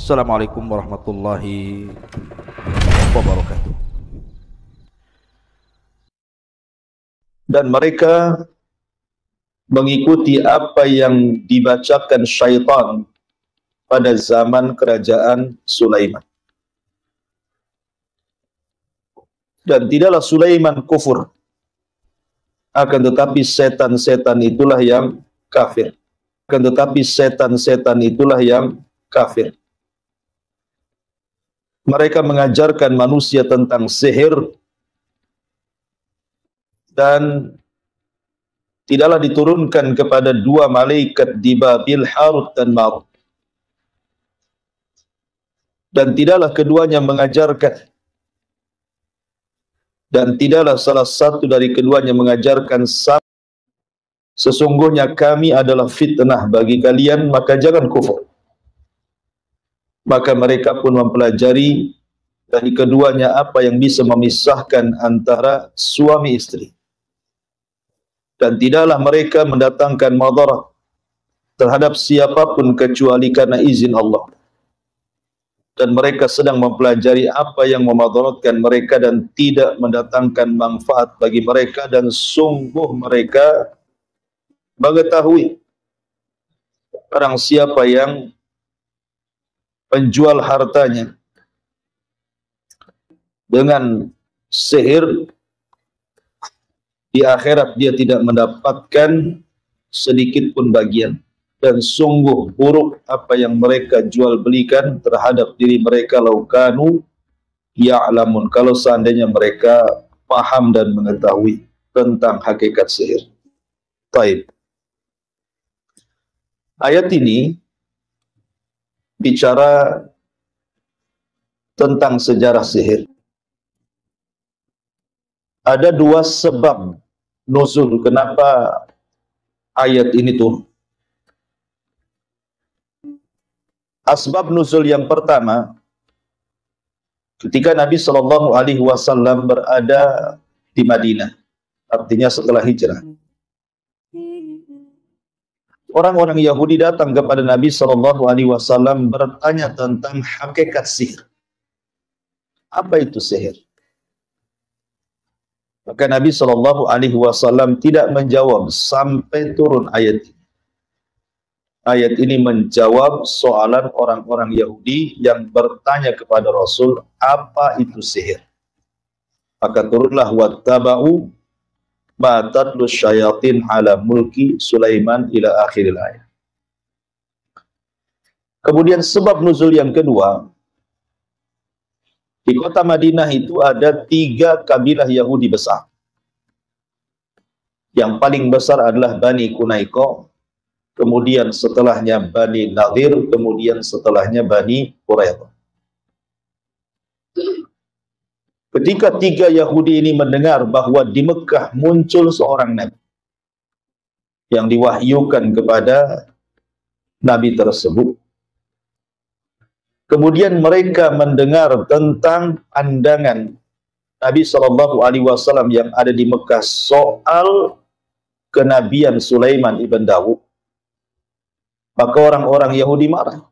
Assalamualaikum warahmatullahi wabarakatuh. Dan mereka mengikuti apa yang dibacakan syaitan pada zaman kerajaan Sulaiman. Dan tidaklah Sulaiman kufur, akan tetapi setan-setan itulah yang kafir. Akan tetapi setan-setan itulah yang kafir. Mereka mengajarkan manusia tentang sihir dan tidaklah diturunkan kepada dua malaikat di Babil, Harut dan Marut. Dan tidaklah keduanya mengajarkan, dan tidaklah salah satu dari keduanya mengajarkan sesungguhnya kami adalah fitnah bagi kalian, maka jangan kufur. Maka mereka pun mempelajari dari keduanya apa yang bisa memisahkan antara suami istri. Dan tidaklah mereka mendatangkan madarat terhadap siapapun kecuali karena izin Allah. Dan mereka sedang mempelajari apa yang memadaratkan mereka dan tidak mendatangkan manfaat bagi mereka, dan sungguh mereka mengetahui barang siapa yang penjual hartanya dengan sihir, di akhirat dia tidak mendapatkan sedikit pun bagian. Dan sungguh buruk apa yang mereka jual belikan terhadap diri mereka, laukanu ya'lamun, kalau seandainya mereka paham dan mengetahui tentang hakikat sihir. Taib. Ayat ini bicara tentang sejarah sihir. Ada dua sebab nuzul kenapa ayat ini turun. Asbab nuzul yang pertama, ketika Nabi SAW berada di Madinah, artinya setelah hijrah, orang-orang Yahudi datang kepada Nabi SAW bertanya tentang hakikat sihir. Apa itu sihir? Maka Nabi SAW tidak menjawab sampai turun ayat ini. Ayat ini menjawab soalan orang-orang Yahudi yang bertanya kepada Rasul, apa itu sihir? Maka turunlah wattaba'u ma tatlu syayatin ala mulki Sulaiman ila akhiril ayat. Kemudian sebab nuzul yang kedua, di kota Madinah itu ada 3 kabilah Yahudi besar. Yang paling besar adalah Bani Qunaiqah, kemudian setelahnya Bani Nadir, kemudian setelahnya Bani Quraidah. Ketika 3 Yahudi ini mendengar bahwa di Mekah muncul seorang Nabi yang diwahyukan kepada Nabi tersebut, kemudian mereka mendengar tentang pandangan Nabi SAW yang ada di Mekah soal kenabian Sulaiman ibn Dawud, maka orang-orang Yahudi marah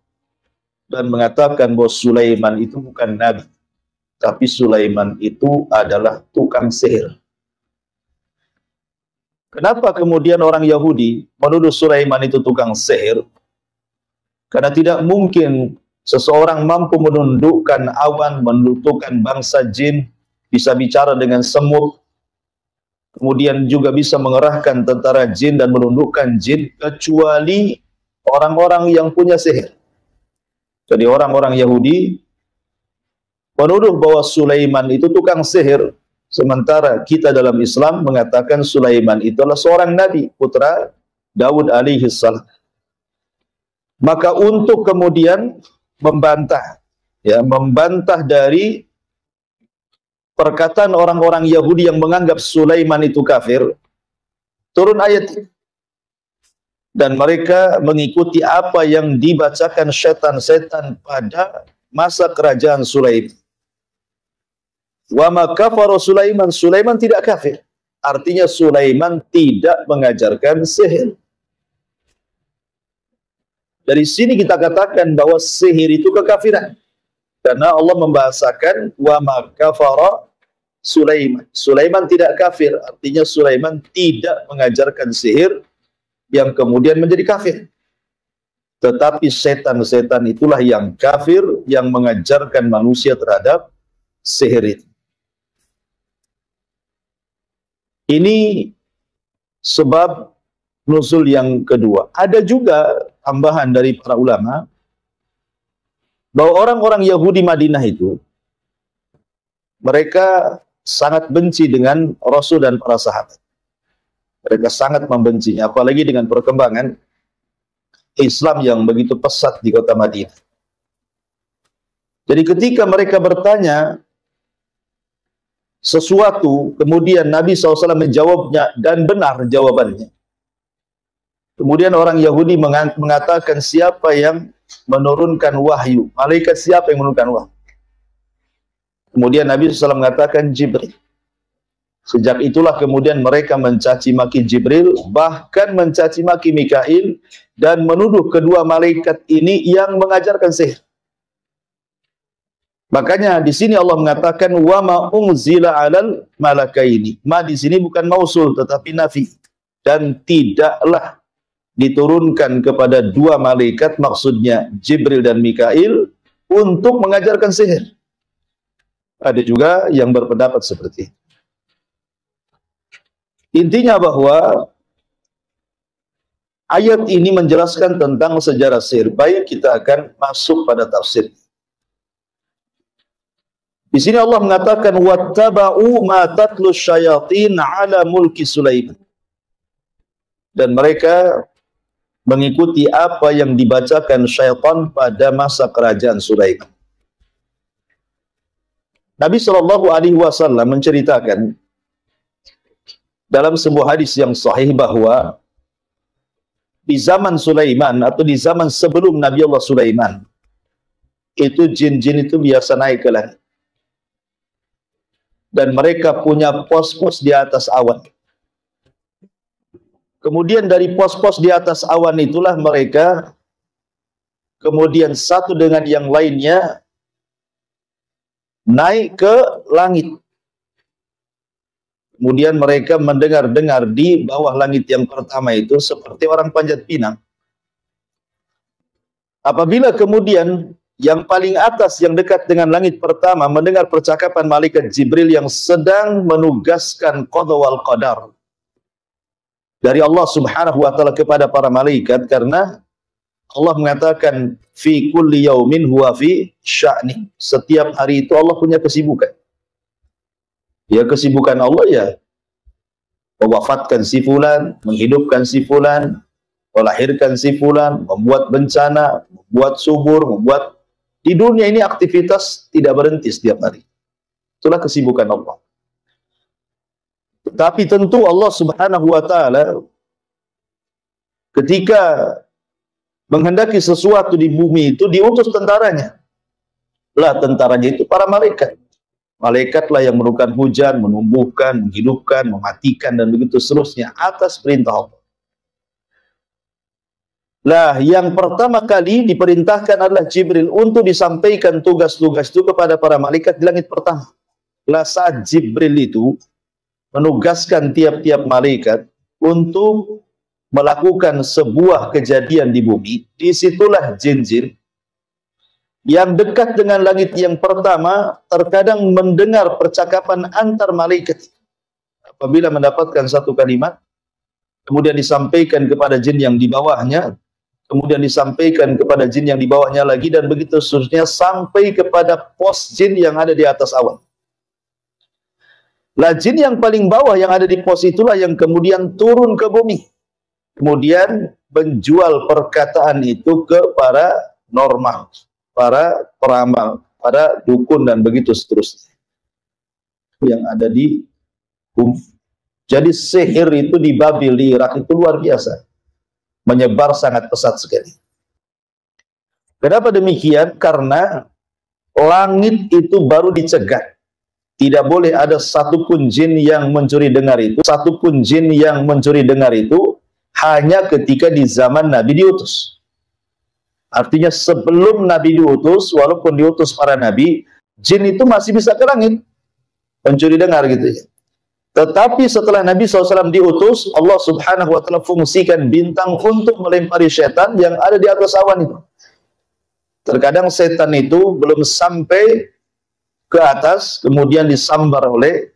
dan mengatakan bahwa Sulaiman itu bukan Nabi, tapi Sulaiman itu adalah tukang sihir. Kenapa kemudian orang Yahudi menuduh Sulaiman itu tukang sihir? Karena tidak mungkin seseorang mampu menundukkan awan, menundukkan bangsa jin, bisa bicara dengan semut, kemudian juga bisa mengerahkan tentara jin dan menundukkan jin, kecuali orang-orang yang punya sihir. Jadi orang-orang Yahudi menuduh bahwa Sulaiman itu tukang sihir, sementara kita dalam Islam mengatakan Sulaiman itulah seorang nabi, putra Daud alaihi salam. Maka untuk kemudian membantah dari perkataan orang-orang Yahudi yang menganggap Sulaiman itu kafir, turun ayat ini. Dan mereka mengikuti apa yang dibacakan setan-setan pada masa kerajaan Sulaiman. Wa ma kafara Sulaiman, Sulaiman tidak kafir. Artinya Sulaiman tidak mengajarkan sihir. Dari sini kita katakan bahwa sihir itu kekafiran. Karena Allah membahasakan wa ma kafara Sulaiman. Sulaiman tidak kafir, artinya Sulaiman tidak mengajarkan sihir yang kemudian menjadi kafir. Tetapi setan-setan itulah yang kafir, yang mengajarkan manusia terhadap sihir itu. Ini sebab nuzul yang kedua. Ada juga tambahan dari para ulama bahwa orang-orang Yahudi Madinah itu mereka sangat benci dengan Rasul dan para sahabat. Mereka sangat membencinya, apalagi dengan perkembangan Islam yang begitu pesat di kota Madinah. Jadi ketika mereka bertanya sesuatu, kemudian Nabi SAW menjawabnya dan benar jawabannya. Kemudian orang Yahudi mengatakan, siapa yang menurunkan wahyu? Malaikat siapa yang menurunkan wahyu? Kemudian Nabi SAW mengatakan Jibril. Sejak itulah kemudian mereka mencaci maki Jibril, bahkan mencaci maki Mikail, dan menuduh kedua malaikat ini yang mengajarkan sihir. Makanya di sini Allah mengatakan wa ma unzila 'alal malakaini. Ma di sini bukan mausul tetapi nafi. Dan tidaklah diturunkan kepada dua malaikat, maksudnya Jibril dan Mikail, untuk mengajarkan sihir. Ada juga yang berpendapat seperti itu. Intinya bahwa ayat ini menjelaskan tentang sejarah sihir. Baik, kita akan masuk pada tafsir. Di sini Allah mengatakan wattaba'u ma tatlu syayatin ala mulki Sulaiman. Dan mereka mengikuti apa yang dibacakan syaitan pada masa kerajaan Sulaiman. Nabi SAW menceritakan dalam sebuah hadis yang sahih bahwa di zaman Sulaiman atau di zaman sebelum Nabi Allah Sulaiman itu jin-jin itu biasa naik ke langit. Dan mereka punya pos-pos di atas awan. Kemudian dari pos-pos di atas awan itulah mereka kemudian satu dengan yang lainnya naik ke langit. Kemudian mereka mendengar-dengar di bawah langit yang pertama itu seperti orang panjat pinang. Apabila kemudian yang paling atas yang dekat dengan langit pertama mendengar percakapan malaikat Jibril yang sedang menugaskan qada wal qadar dari Allah Subhanahu wa taala kepada para malaikat, karena Allah mengatakan fi kulli yaumin huwa fi sya'ni. Setiap hari itu Allah punya kesibukan. Ya, kesibukan Allah ya mewafatkan si fulan, menghidupkan si fulan, melahirkan si fulan, membuat bencana, membuat subur, membuat di dunia ini aktivitas tidak berhenti setiap hari. Itulah kesibukan Allah. Tapi tentu Allah Subhanahu wa taala ketika menghendaki sesuatu di bumi itu diutus tentaranya. Lah tentaranya itu para malaikat. Malaikatlah yang menurunkan hujan, menumbuhkan, menghidupkan, mematikan, dan begitu seterusnya atas perintah Allah. Lah yang pertama kali diperintahkan adalah Jibril untuk disampaikan tugas-tugas itu kepada para malaikat di langit pertama. Lah saat Jibril itu menugaskan tiap-tiap malaikat untuk melakukan sebuah kejadian di bumi, disitulah jin-jin yang dekat dengan langit yang pertama terkadang mendengar percakapan antar malaikat. Apabila mendapatkan satu kalimat, kemudian disampaikan kepada jin yang di bawahnya, kemudian disampaikan kepada jin yang di bawahnya lagi, dan begitu seterusnya sampai kepada pos jin yang ada di atas awan. Lah jin yang paling bawah yang ada di pos itulah yang kemudian turun ke bumi. Kemudian menjual perkataan itu ke para normal, para peramal, para dukun, dan begitu seterusnya. yang ada di bumi. Jadi sihir itu di Babil, di Irak itu luar biasa. Menyebar sangat pesat sekali. Kenapa demikian? Karena langit itu baru dicegat. Tidak boleh ada satupun jin yang mencuri dengar itu. Satupun jin yang mencuri dengar itu hanya ketika di zaman Nabi diutus. Artinya sebelum Nabi diutus, walaupun diutus para Nabi, jin itu masih bisa ke langit mencuri dengar gitu ya. Tetapi setelah Nabi SAW diutus, Allah Subhanahu wa Ta'ala fungsikan bintang untuk melempari setan yang ada di atas awan itu. Terkadang setan itu belum sampai ke atas, kemudian disambar oleh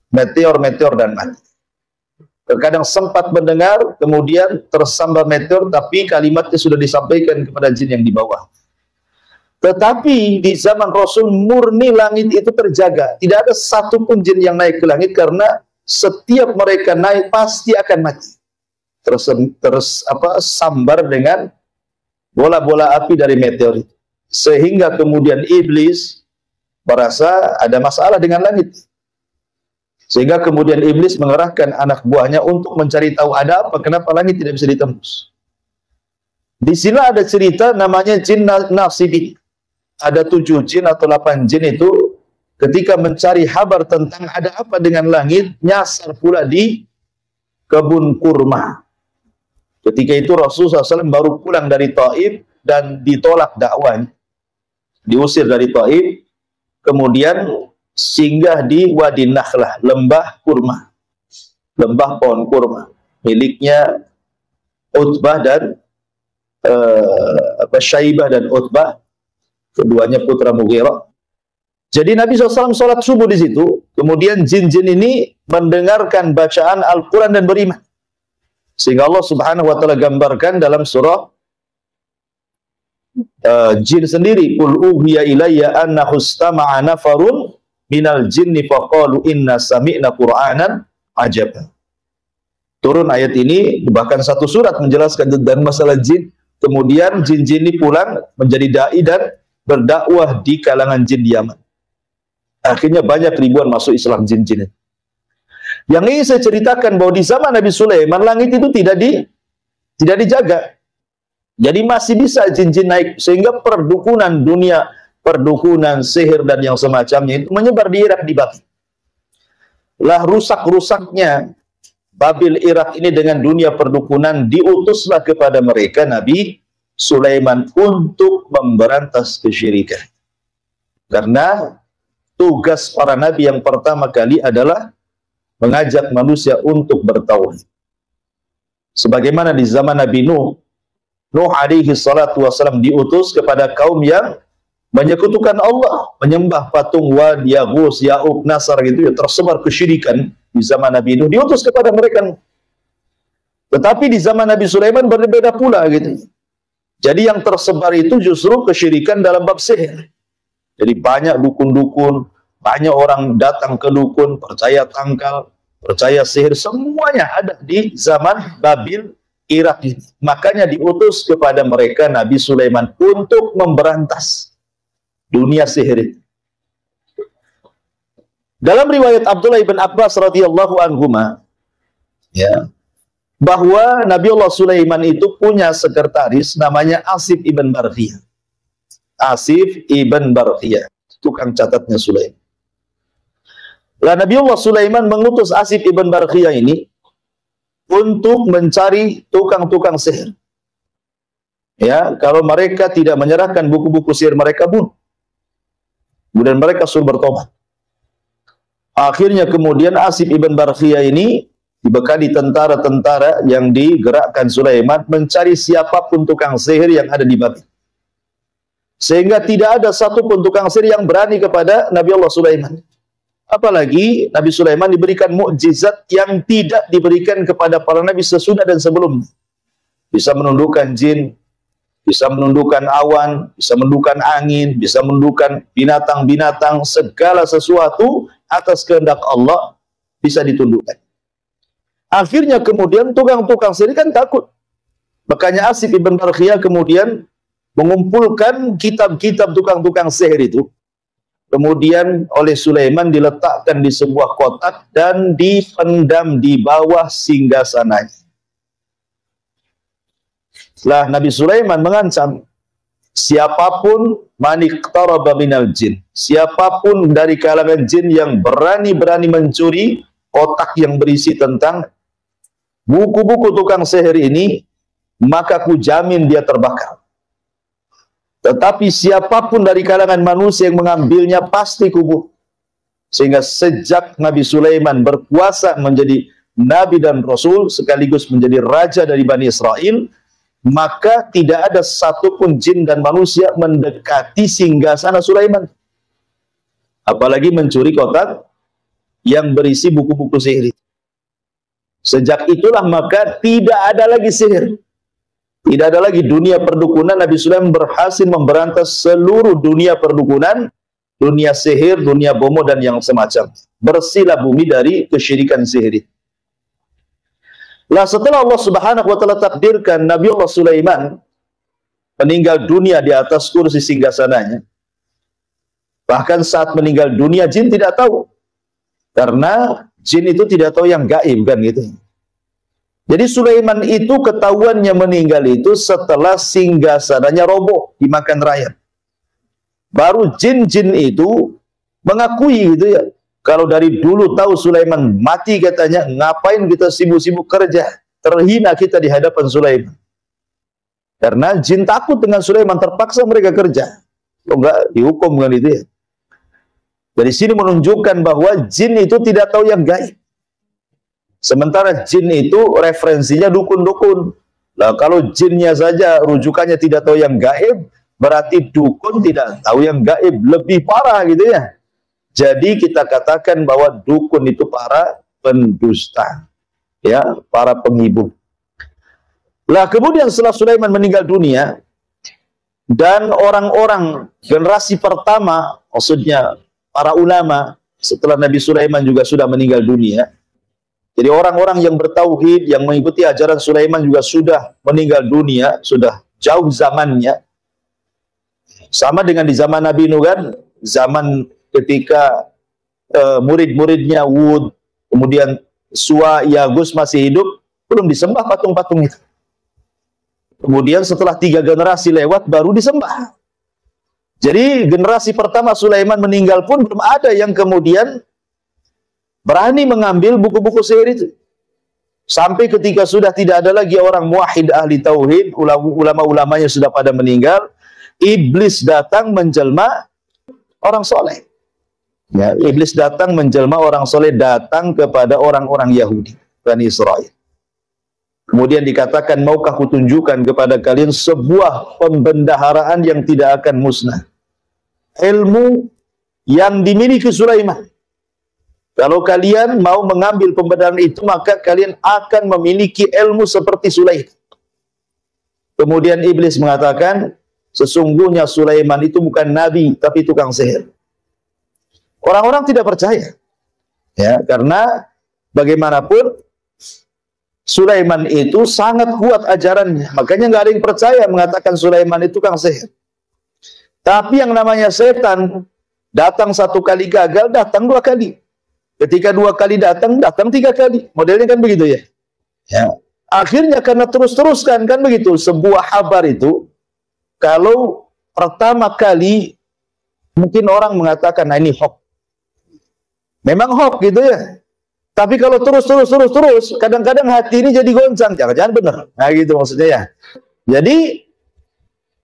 meteor-meteor dan mati. Terkadang sempat mendengar, kemudian tersambar meteor, tapi kalimatnya sudah disampaikan kepada jin yang di bawah. Tetapi di zaman Rasul murni langit itu terjaga. Tidak ada satupun jin yang naik ke langit karena setiap mereka naik pasti akan mati. Sambar dengan bola-bola api dari meteor itu. Sehingga kemudian iblis merasa ada masalah dengan langit. Sehingga kemudian iblis mengerahkan anak buahnya untuk mencari tahu ada apa, kenapa langit tidak bisa ditembus. Di sini ada cerita namanya jin Nasibin. Ada 7 jin atau 8 jin itu ketika mencari kabar tentang ada apa dengan langit, nyasar pula di kebun kurma. Ketika itu Rasulullah SAW baru pulang dari Taif dan ditolak dakwahnya. Diusir dari Taif, kemudian singgah di Wadi Nakhlah, lembah kurma. Lembah pohon kurma. Miliknya Utbah dan Syaibah dan Utbah. Keduanya putra Mughirah. Jadi Nabi SAW sholat subuh di situ. Kemudian jin-jin ini mendengarkan bacaan Al-Quran dan beriman. Sehingga Allah Subhanahu wa Ta'ala gambarkan dalam surah jin sendiri. Qul uhiya ilayya annahu istama'a nafarun minal jinni faqalu inna sami'na Qur'anan ajaba. Turun ayat ini, bahkan satu surat menjelaskan tentang masalah jin. Kemudian jin-jin ini pulang menjadi da'i dan berdakwah di kalangan jin di Yaman. Akhirnya banyak ribuan masuk Islam jin-jin. Yang ini saya ceritakan bahwa di zaman Nabi Sulaiman langit itu tidak dijaga. Jadi masih bisa jin-jin naik sehingga perdukunan dunia, perdukunan, sihir dan yang semacamnya itu menyebar di Irak, di Babil. Lah rusak-rusaknya Babil Irak ini dengan dunia perdukunan, diutuslah kepada mereka Nabi Sulaiman untuk memberantas kesyirikan. Karena tugas para nabi yang pertama kali adalah mengajak manusia untuk bertauhid. Sebagaimana di zaman Nabi Nuh alaihi salatu wassalam diutus kepada kaum yang menyekutukan Allah, menyembah patung Wad, Yaghus, Ya'uq, Nasar gitu ya, tersebar kesyirikan di zaman Nabi Nuh, diutus kepada mereka. Tetapi di zaman Nabi Sulaiman berbeda pula gitu. Jadi yang tersebar itu justru kesyirikan dalam bab sihir. Jadi banyak dukun-dukun, banyak orang datang ke dukun, percaya tangkal, percaya sihir, semuanya ada di zaman Babil Irak ini. Makanya diutus kepada mereka Nabi Sulaiman untuk memberantas dunia sihir itu. Dalam riwayat Abdullah bin Abbas radhiyallahu anhuma, ya, bahwa Nabi Allah Sulaiman itu punya sekretaris namanya Asif ibn Barkhiyah. Asif ibn Barkhiyah, tukang catatnya Sulaiman. Lah Nabi Allah Sulaiman mengutus Asif ibn Barkhiyah ini untuk mencari tukang-tukang sihir. Ya, kalau mereka tidak menyerahkan buku-buku sihir mereka bunuh. Kemudian mereka suruh bertobat. Akhirnya kemudian Asif ibn Barkhiyah ini dibekali tentara-tentara yang digerakkan Sulaiman mencari siapapun tukang sihir yang ada di Babil. Sehingga tidak ada satupun tukang sihir yang berani kepada Nabi Allah Sulaiman. Apalagi Nabi Sulaiman diberikan mukjizat yang tidak diberikan kepada para nabi sesudah dan sebelumnya. Bisa menundukkan jin, bisa menundukkan awan, bisa menundukkan angin, bisa menundukkan binatang-binatang, segala sesuatu atas kehendak Allah bisa ditundukkan. Akhirnya kemudian tukang-tukang sihir kan takut. Makanya Asif ibn Barkhiyah kemudian mengumpulkan kitab-kitab tukang-tukang sihir itu. kemudian oleh Sulaiman diletakkan di sebuah kotak dan dipendam di bawah singgasananya. Setelah Nabi Sulaiman mengancam, siapapun maniqtaraba minal jin, siapapun dari kalangan jin yang berani-berani mencuri kotak yang berisi tentang buku-buku tukang sihir ini, maka ku jamin dia terbakar. Tetapi siapapun dari kalangan manusia yang mengambilnya pasti kubur. Sehingga sejak Nabi Sulaiman berkuasa menjadi Nabi dan Rasul sekaligus menjadi raja dari Bani Israel, maka tidak ada satupun jin dan manusia mendekati singgasana Sulaiman, apalagi mencuri kotak yang berisi buku-buku sihir. Sejak itulah maka tidak ada lagi sihir, tidak ada lagi dunia perdukunan. Nabi Sulaiman berhasil memberantas seluruh dunia perdukunan, dunia sihir, dunia bomo dan yang semacam. Bersihlah bumi dari kesyirikan sihir. Lah setelah Allah Subhanahu wa taala takdirkan Nabi Allah Sulaiman meninggal dunia di atas kursi singgasananya. Bahkan saat meninggal dunia jin tidak tahu. Karena jin itu tidak tahu yang gaib kan gitu. Jadi Sulaiman itu ketahuannya meninggal itu setelah singgasananya roboh dimakan rakyat. Baru jin-jin itu mengakui gitu ya. Kalau dari dulu tahu Sulaiman mati katanya, ngapain kita sibuk-sibuk kerja? Terhina kita di hadapan Sulaiman. Karena jin takut dengan Sulaiman, terpaksa mereka kerja. Kalau enggak dihukum kan itu ya. Dari sini menunjukkan bahwa jin itu tidak tahu yang gaib. Sementara jin itu referensinya dukun-dukun. Nah, kalau jinnya saja rujukannya tidak tahu yang gaib, berarti dukun tidak tahu yang gaib, lebih parah gitu ya. Jadi kita katakan bahwa dukun itu para pendusta, ya, para penghibur. Lah kemudian setelah Sulaiman meninggal dunia dan orang-orang generasi pertama, maksudnya para ulama setelah Nabi Sulaiman juga sudah meninggal dunia. Jadi orang-orang yang bertauhid, yang mengikuti ajaran Sulaiman juga sudah meninggal dunia, sudah jauh zamannya. Sama dengan di zaman Nabi Nuh kan, zaman ketika murid-muridnya Wud, kemudian Suwa, Yagus masih hidup, belum disembah patung-patung itu. Kemudian setelah 3 generasi lewat, baru disembah. Jadi generasi pertama Sulaiman meninggal pun belum ada yang kemudian berani mengambil buku-buku sihir itu. Sampai ketika sudah tidak ada lagi orang muwahhid ahli tauhid, ulama-ulamanya sudah pada meninggal, iblis datang menjelma orang soleh. Ya, iblis datang menjelma orang soleh, datang kepada orang-orang Yahudi, Bani Israel. Kemudian dikatakan, maukah kutunjukkan kepada kalian sebuah pembendaharaan yang tidak akan musnah. Ilmu yang dimiliki Sulaiman. Kalau kalian mau mengambil pembendaharaan itu, maka kalian akan memiliki ilmu seperti Sulaiman. Kemudian iblis mengatakan, sesungguhnya Sulaiman itu bukan nabi, tapi tukang sihir. Orang-orang tidak percaya, ya, karena bagaimanapun Sulaiman itu sangat kuat ajarannya, makanya nggak ada yang percaya mengatakan Sulaiman itu tukang sihir. Tapi yang namanya setan, datang 1 kali gagal, datang 2 kali. Ketika 2 kali datang, datang 3 kali. Modelnya kan begitu ya. Ya. Akhirnya karena terus-teruskan kan begitu. Sebuah kabar itu, kalau pertama kali mungkin orang mengatakan, nah ini hoax. Memang hoax gitu ya. Tapi kalau terus, kadang-kadang hati ini jadi goncang. Jangan-jangan benar. Nah gitu maksudnya ya. Jadi,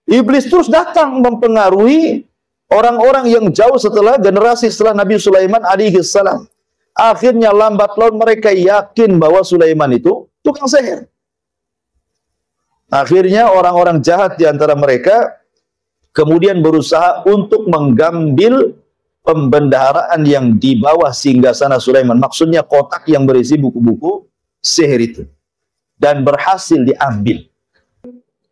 iblis terus datang mempengaruhi orang-orang yang jauh setelah generasi setelah Nabi Sulaiman alaihi salam. Akhirnya lambat laun mereka yakin bahwa Sulaiman itu tukang sihir. Akhirnya orang-orang jahat di antara mereka kemudian berusaha untuk menggambil pembendaharaan yang di bawah singgasana Sulaiman. Maksudnya kotak yang berisi buku-buku sihir itu. Dan berhasil diambil.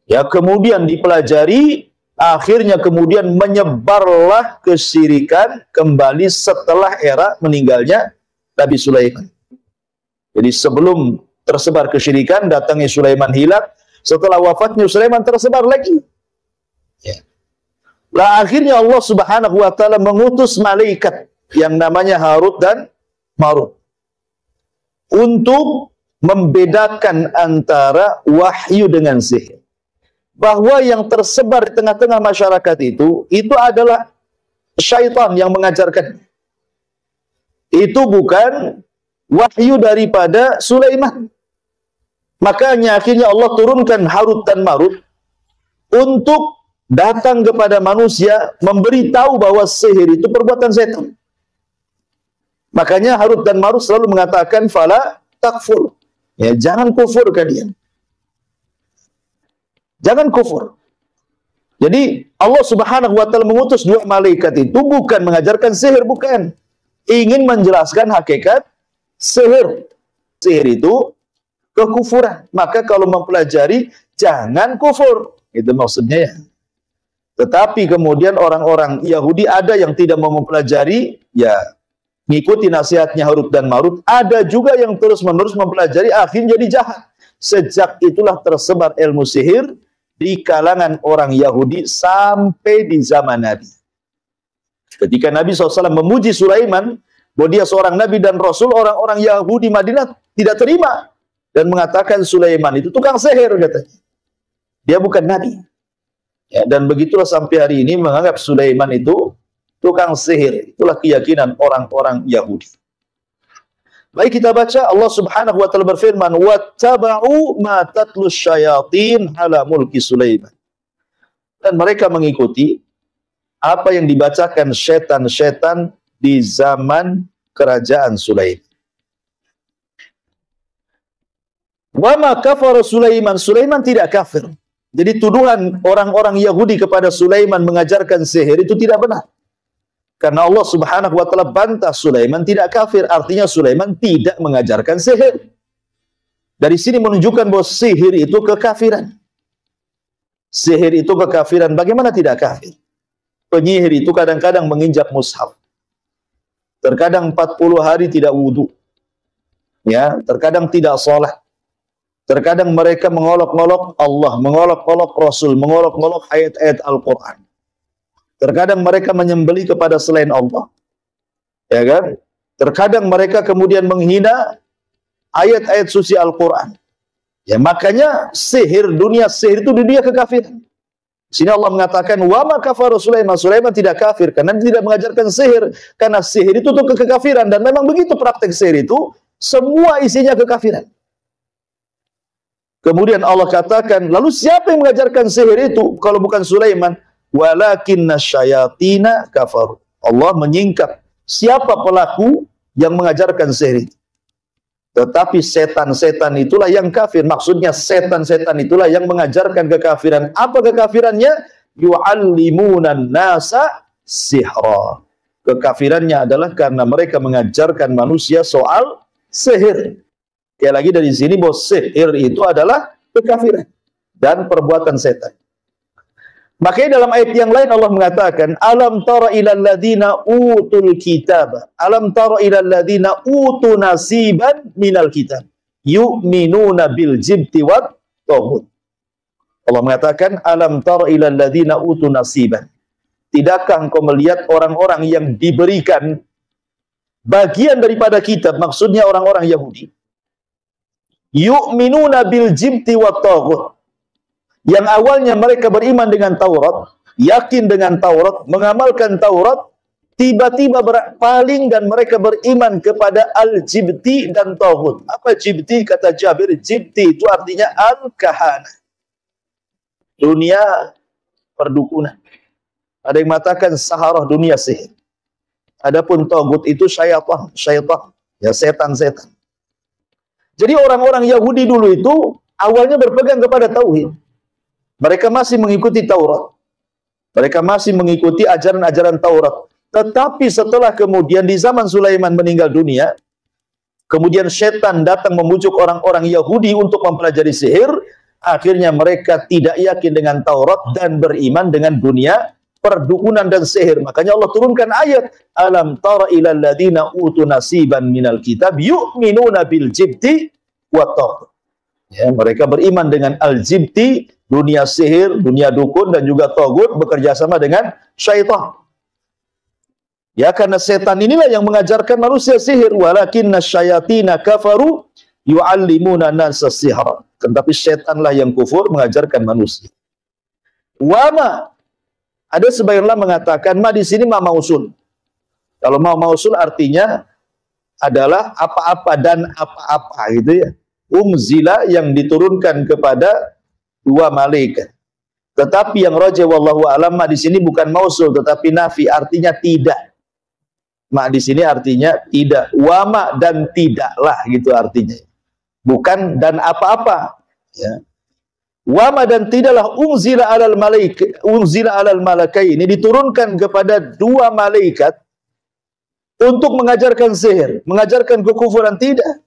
Ya, kemudian dipelajari, akhirnya kemudian menyebarlah kesyirikan kembali setelah era meninggalnya Nabi Sulaiman. Jadi sebelum tersebar kesyirikan, datangnya Sulaiman hilang. Setelah wafatnya Sulaiman tersebar lagi. Ya. Lah akhirnya Allah Subhanahu wa taala mengutus malaikat yang namanya Harut dan Marut untuk membedakan antara wahyu dengan sihir. Bahwa yang tersebar di tengah-tengah masyarakat itu adalah syaitan yang mengajarkan. Itu bukan wahyu daripada Sulaiman. Makanya akhirnya Allah turunkan Harut dan Marut untuk datang kepada manusia, memberitahu bahwa sihir itu perbuatan setan. Makanya Harut dan Marut selalu mengatakan fala takfur. Ya, jangan kufur kalian. Jangan kufur. Jadi Allah Subhanahu wa taala mengutus dua malaikat itu bukan mengajarkan sihir, bukan. Ingin menjelaskan hakikat sihir. Sihir itu kekufuran. Maka kalau mempelajari jangan kufur. Itu maksudnya ya. Tetapi kemudian orang-orang Yahudi ada yang tidak mau mempelajari, ya ngikuti nasihatnya Harut dan Marut. Ada juga yang terus-menerus mempelajari, akhirnya jadi jahat. Sejak itulah tersebar ilmu sihir di kalangan orang Yahudi sampai di zaman Nabi. Ketika Nabi SAW memuji Sulaiman, bahwa dia seorang Nabi dan Rasul, orang-orang Yahudi Madinah tidak terima. Dan mengatakan Sulaiman itu tukang sihir, katanya. Dia bukan Nabi. Ya, dan begitulah sampai hari ini menganggap Sulaiman itu tukang sihir. Itulah keyakinan orang-orang Yahudi. Baik, kita baca Allah Subhanahu wa taala berfirman, "Wattaba'u ma tatlus syayatin 'ala mulki Sulaiman." Dan mereka mengikuti apa yang dibacakan setan-setan di zaman kerajaan Sulaiman. Wa ma kafara Sulaiman, Sulaiman tidak kafir. Jadi tuduhan orang-orang Yahudi kepada Sulaiman mengajarkan sihir itu tidak benar. Karena Allah Subhanahu wa taala bantah Sulaiman tidak kafir, artinya Sulaiman tidak mengajarkan sihir. Dari sini menunjukkan bahwa sihir itu kekafiran. Sihir itu kekafiran, bagaimana tidak kafir? Penyihir itu kadang-kadang menginjak mushaf. Terkadang 40 hari tidak wudhu. Ya, terkadang tidak sholat. Terkadang mereka mengolok-olok Allah, mengolok-olok Rasul, mengolok-olok ayat-ayat Al-Quran. Terkadang mereka menyembelih kepada selain Allah. Ya kan? Terkadang mereka kemudian menghina ayat-ayat suci Al-Quran. Ya, makanya dunia sihir itu dunia kekafiran. Sini Allah mengatakan, wa ma kafara Sulaiman, Sulaiman tidak kafir karena dia tidak mengajarkan sihir. Karena sihir itu tuh kekafiran, dan memang begitu praktek sihir itu, semua isinya kekafiran. Kemudian Allah katakan, lalu siapa yang mengajarkan sihir itu kalau bukan Sulaiman? Walakinna syayatina kafaru. Allah menyingkap siapa pelaku yang mengajarkan sihir itu. Tetapi setan-setan itulah yang kafir. Maksudnya setan-setan itulah yang mengajarkan kekafiran. Apa kekafirannya? Yu'allimunan nasa sihra. Kekafirannya adalah karena mereka mengajarkan manusia soal sihir. Sekali lagi dari sini bahwa sihir itu adalah kekafiran dan perbuatan setan. Makanya dalam ayat yang lain Allah mengatakan, alam tara ilal ladzina utul kitaba, alam tara ilal ladzina utu nasiban minal kitab, yu'minuna bil jibti wat taghut. Allah mengatakan, alam tara ilal ladzina utu nasiban. Tidakkah engkau melihat orang-orang yang diberikan bagian daripada kitab, maksudnya orang-orang Yahudi, yu'minuna bil jibti wat taghut. Yang awalnya mereka beriman dengan Taurat, yakin dengan Taurat, mengamalkan Taurat, tiba-tiba berpaling dan mereka beriman kepada al-jibti dan taghut. Apa jibti? Kata Jabir, jibti itu artinya al-kahana. Dunia perdukunan. Ada yang mengatakan saharah, dunia sihir. Adapun taghut itu syaitan, ya setan-setan. Jadi orang-orang Yahudi dulu itu awalnya berpegang kepada tauhid. Mereka masih mengikuti Taurat. Mereka masih mengikuti ajaran-ajaran Taurat. Tetapi setelah kemudian di zaman Sulaiman meninggal dunia, kemudian setan datang membujuk orang-orang Yahudi untuk mempelajari sihir. Akhirnya mereka tidak yakin dengan Taurat dan beriman dengan dunia perdukunan dan sihir. Makanya Allah turunkan ayat, alam tara ilal ladzina utu nasiban minal kitab yu'minuna bil jibti wa taghut. Ya, mereka beriman dengan al-jibti, Dunia sihir, dunia dukun, dan juga togut bekerja sama dengan syaitan. Ya, karena setan inilah yang mengajarkan manusia sihir. Walakinna syayatina kafaru yu'allimuna nasa sihra. Tetapi setanlah yang kufur mengajarkan manusia. Wama, ada sebagian ulama mengatakan ma di sini ma mausul. Kalau ma mausul artinya adalah apa-apa dan apa-apa gitu ya. Umzila yang diturunkan kepada dua malaikat. Tetapi yang rajih wallahu alam ma di sini bukan mausul tetapi nafi, artinya tidak. Ma di sini artinya tidak. Wama dan tidaklah gitu artinya. Bukan dan apa-apa ya. Wama dan tidaklah unzila alal malakaini diturunkan kepada dua malaikat untuk mengajarkan sihir, mengajarkan kekufuran, tidak.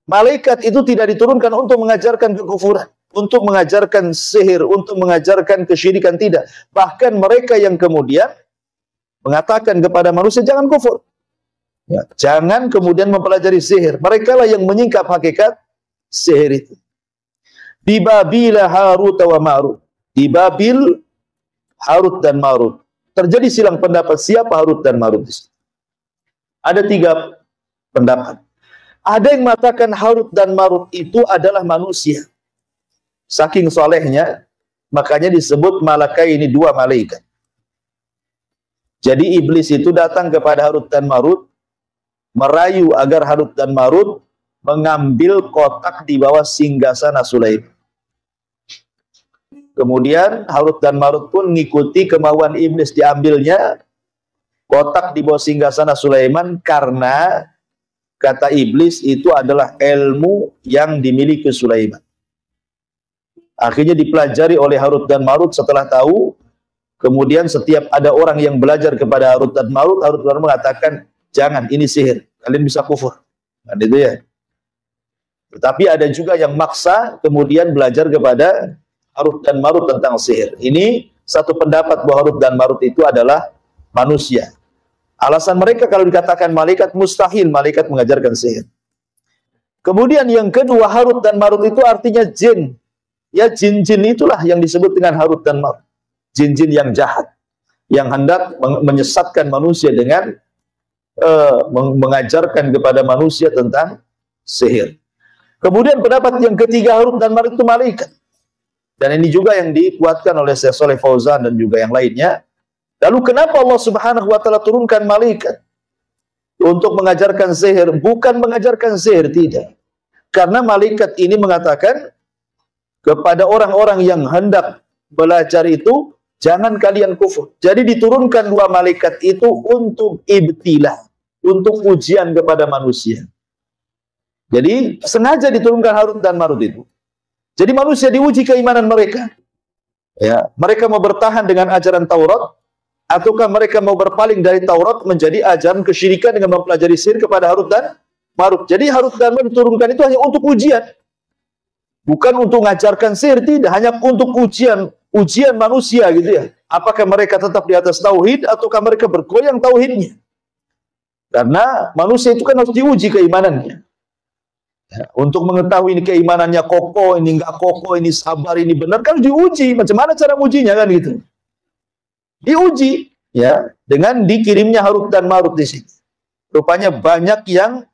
Malaikat itu tidak diturunkan untuk mengajarkan kekufuran, untuk mengajarkan sihir, untuk mengajarkan kesyirikan, tidak. Bahkan mereka yang kemudian mengatakan kepada manusia jangan kufur. Ya, jangan kemudian mempelajari sihir. Mereka lah yang menyingkap hakikat sihir itu. Di Babil Harut wa Marut. Di Babil Harut dan Marut. Terjadi silang pendapat siapa Harut dan Marut. Ada tiga pendapat. Ada yang mengatakan Harut dan Marut itu adalah manusia. Saking solehnya, makanya disebut malakai ini dua malaikat. Jadi iblis itu datang kepada Harut dan Marut, merayu agar Harut dan Marut mengambil kotak di bawah singgasana Sulaiman. Kemudian Harut dan Marut pun mengikuti kemauan iblis, diambilnya kotak di bawah singgasana Sulaiman karena kata iblis itu adalah ilmu yang dimiliki Sulaiman. Akhirnya dipelajari oleh Harut dan Marut. Setelah tahu, kemudian setiap ada orang yang belajar kepada Harut dan Marut mengatakan, jangan, ini sihir, kalian bisa kufur. Kan itu ya. Tetapi ada juga yang maksa kemudian belajar kepada Harut dan Marut tentang sihir. Ini satu pendapat bahwa Harut dan Marut itu adalah manusia. Alasan mereka kalau dikatakan malaikat, mustahil malaikat mengajarkan sihir. Kemudian yang kedua, Harut dan Marut itu artinya jin. Ya, jin-jin itulah yang disebut dengan Harut dan Marut. Jin-jin yang jahat, yang hendak menyesatkan manusia dengan mengajarkan kepada manusia tentang sihir. Kemudian pendapat yang ketiga, Harut dan Marut itu malaikat. Dan ini juga yang dikuatkan oleh Syekh Shalih Fauzan dan juga yang lainnya. Lalu kenapa Allah Subhanahu wa taala turunkan malaikat untuk mengajarkan sihir? Bukan mengajarkan sihir, tidak. Karena malaikat ini mengatakan kepada orang-orang yang hendak belajar itu, jangan kalian kufur. Jadi diturunkan dua malaikat itu untuk ibtilah, untuk ujian kepada manusia. Jadi sengaja diturunkan Harut dan Marut itu. Jadi manusia diuji keimanan mereka. Ya, mereka mau bertahan dengan ajaran Taurat, ataukah mereka mau berpaling dari Taurat menjadi ajaran kesyirikan dengan mempelajari sihir kepada Harut dan Marut. Jadi Harut dan Marut diturunkan itu hanya untuk ujian. Bukan untuk mengajarkan sihir, tidak. Hanya untuk ujian manusia gitu ya. Apakah mereka tetap di atas tauhid ataukah mereka bergoyang tauhidnya? Karena manusia itu kan harus diuji keimanannya. Ya, untuk mengetahui ini keimanannya kokoh, ini enggak kokoh, ini sabar, ini benar, kan diuji. Macam mana cara ujinya kan gitu? Diuji ya dengan dikirimnya Harut dan Marut di sini. Rupanya banyak yang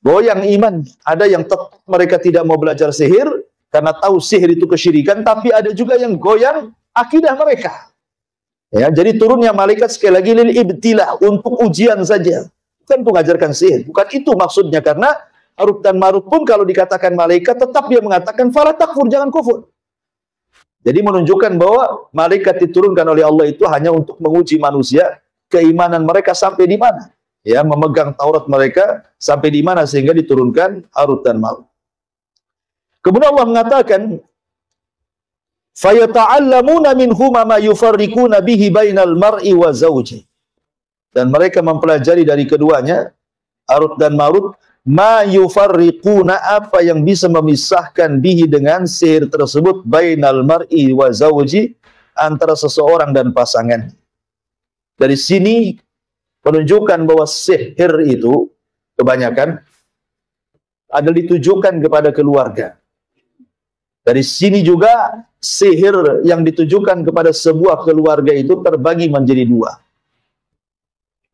goyang iman. Ada yang tetap mereka tidak mau belajar sihir karena tahu sihir itu kesyirikan, tapi ada juga yang goyang akidah mereka. Ya, jadi turunnya malaikat sekali lagi lil ibtilah, untuk ujian saja. Bukan untuk mengajarkan sihir. Bukan itu maksudnya, karena Harut dan Marut pun kalau dikatakan malaikat tetap dia mengatakan fala takfur, jangan kufur. Jadi menunjukkan bahwa malaikat diturunkan oleh Allah itu hanya untuk menguji manusia, keimanan mereka sampai di mana. Ya, memegang Taurat mereka sampai di mana sehingga diturunkan Harut dan Marut. Kemudian Allah mengatakan, fayata'allamuna minhuma ma yufarriquna bihi bainal mar'i wa zawji. Dan mereka mempelajari dari keduanya, Harut dan Marut, ma yufarriquna, apa yang bisa memisahkan bihi dengan sihir tersebut, bainal mar'i wa zawji, antara seseorang dan pasangan. Dari sini menunjukkan bahwa sihir itu kebanyakan adalah ditujukan kepada keluarga. Dari sini juga sihir yang ditujukan kepada sebuah keluarga itu terbagi menjadi dua.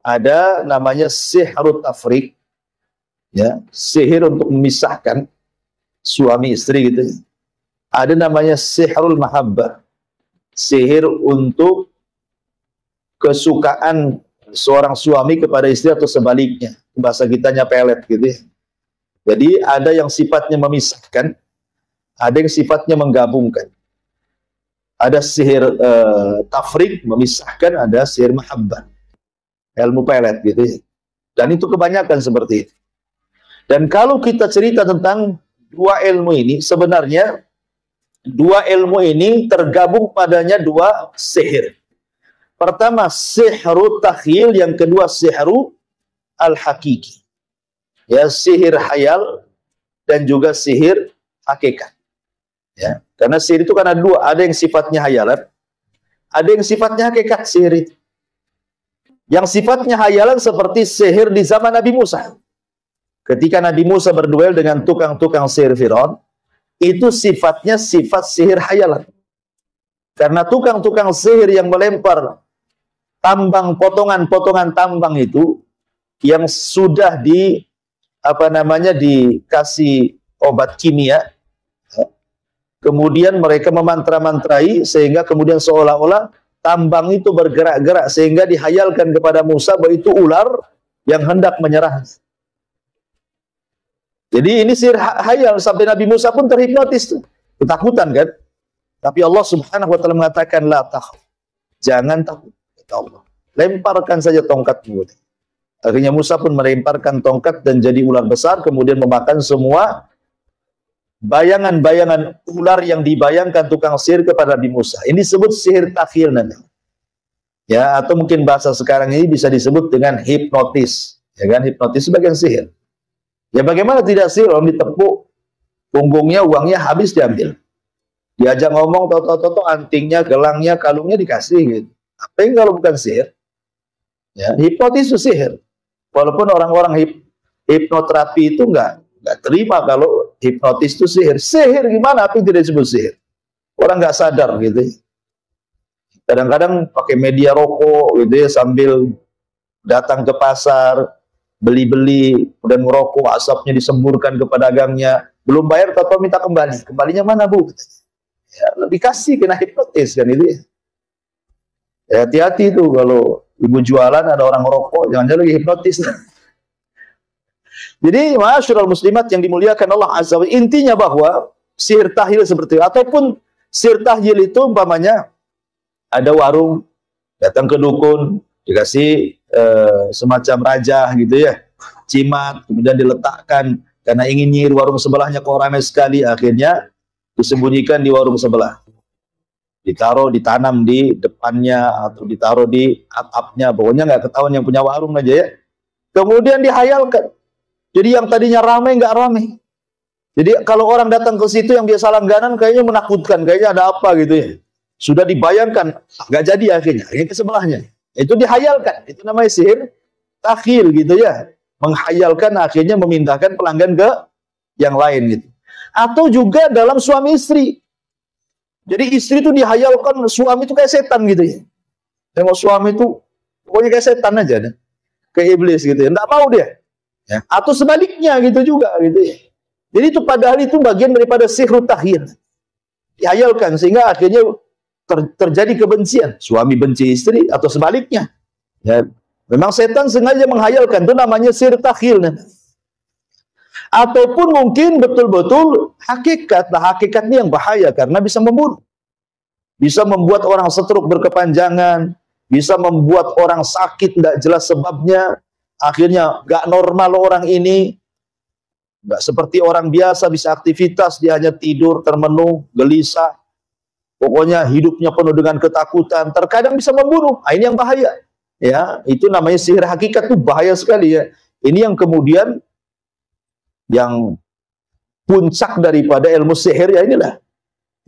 Ada namanya sihrut tafriq, ya, sihir untuk memisahkan suami istri gitu. Ada namanya sihrul mahabbah, sihir untuk kesukaan seorang suami kepada istri atau sebaliknya. Bahasa kitanya pelet gitu ya. Jadi ada yang sifatnya memisahkan, ada yang sifatnya menggabungkan. Ada sihir tafriq, memisahkan, ada sihir mahabbah, ilmu pelet gitu ya. Dan itu kebanyakan seperti itu. Dan kalau kita cerita tentang dua ilmu ini, sebenarnya dua ilmu ini tergabung padanya dua sihir. Pertama sihru takhyil, yang kedua sihru al-hakiki. Ya, sihir hayal dan juga sihir hakikat. Ya, karena sihir itu kan ada dua, ada yang sifatnya hayalan, ada yang sifatnya hakikat sihir itu. Yang sifatnya hayalan seperti sihir di zaman Nabi Musa. Ketika Nabi Musa berduel dengan tukang-tukang sihir Firaun, itu sifatnya sifat sihir hayalan. Karena tukang-tukang sihir yang melempar tambang, potongan-potongan tambang itu yang sudah dikasih obat kimia, kemudian mereka memantra-mantrai sehingga kemudian seolah-olah tambang itu bergerak-gerak sehingga dihayalkan kepada Musa bahwa itu ular yang hendak menyerah. Jadi ini sihir hayal sampai Nabi Musa pun terhipnotis tuh. Ketakutan kan? Tapi Allah Subhanahu wa taala mengatakan la takhaf. Jangan takut, kata Allah. Lemparkan saja tongkatmu. Akhirnya Musa pun melemparkan tongkat dan jadi ular besar, kemudian memakan semua bayangan-bayangan ular yang dibayangkan tukang sihir kepada Nabi Musa. Ini disebut sihir takhyil namanya. Ya, atau mungkin bahasa sekarang ini bisa disebut dengan hipnotis. Ya kan, hipnotis sebagian sihir. Ya bagaimana tidak sihir, orang ditepuk punggungnya, uangnya habis diambil. Diajak ngomong, toto-toto antingnya, gelangnya, kalungnya dikasih gitu. Apa yang kalau bukan sihir? Ya, hipnotis itu sihir. Walaupun orang-orang hipnoterapi itu nggak terima kalau hipnotis itu sihir. Sihir gimana? Apa yang tidak disebut sihir? Orang nggak sadar gitu. Kadang-kadang pakai media rokok gitu ya, sambil datang ke pasar, beli-beli, kemudian merokok, asapnya disemburkan ke pedagangnya, belum bayar, atau minta kembali. Kembalinya mana bu? Ya, lebih kasih kena hipnotis kan itu ya. Ya, hati-hati tuh kalau ibu jualan ada orang merokok, jangan-jangan lagi hipnotis. Jadi ma'asyiral muslimat yang dimuliakan Allah Azza wa Jalla, intinya bahwa sihir tahyil seperti itu, ataupun sihir tahyil itu umpamanya ada warung, datang ke dukun, dikasih semacam raja gitu ya, cimat, kemudian diletakkan karena ingin nyihir warung sebelahnya kok ramai sekali, akhirnya disembunyikan di warung sebelah, ditaruh, ditanam di depannya atau ditaruh di atapnya, pokoknya nggak ketahuan yang punya warung aja ya. Kemudian dihayalkan, jadi yang tadinya ramai nggak ramai. Jadi kalau orang datang ke situ yang biasa langganan kayaknya menakutkan, kayaknya ada apa gitu ya. Sudah dibayangkan, nggak jadi akhirnya ke sebelahnya. Itu dihayalkan, itu namanya sihir takhyil gitu ya. Menghayalkan akhirnya memindahkan pelanggan ke yang lain gitu. Atau juga dalam suami istri. Jadi istri itu dihayalkan suami itu kayak setan gitu ya. Tengok suami itu pokoknya kayak setan aja deh. Kayak iblis gitu ya. Nggak mau dia. Ya. Atau sebaliknya gitu juga gitu ya. Jadi itu padahal itu bagian daripada sihir tahyil. Dihayalkan sehingga akhirnya terjadi kebencian. Suami benci istri atau sebaliknya. Ya. Memang setan sengaja menghayalkan. Itu namanya sihir tahyil. Ataupun mungkin betul-betul hakikat. Nah, hakikat ini yang bahaya karena bisa membunuh. Bisa membuat orang stroke berkepanjangan, bisa membuat orang sakit tidak jelas sebabnya, akhirnya gak normal orang ini, gak seperti orang biasa bisa aktivitas, dia hanya tidur termenung, gelisah, pokoknya hidupnya penuh dengan ketakutan, terkadang bisa membunuh. Nah, ini yang bahaya. Ya, itu namanya sihir hakikat, itu bahaya sekali ya. Ini yang kemudian yang puncak daripada ilmu sihir ya inilah.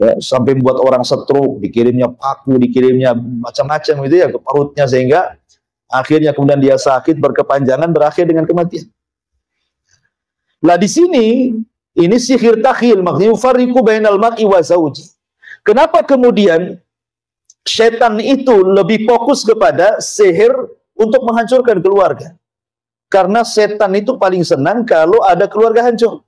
Ya, sampai membuat orang stroke, dikirimnya paku, dikirimnya macam-macam gitu ya ke perutnya sehingga akhirnya kemudian dia sakit berkepanjangan berakhir dengan kematian. Nah di sini Ini sihir takhil, maksudnya yufarriqu bainal mar'i wa zawji. Kenapa kemudian setan itu lebih fokus kepada sihir untuk menghancurkan keluarga? Karena setan itu paling senang kalau ada keluarga hancur.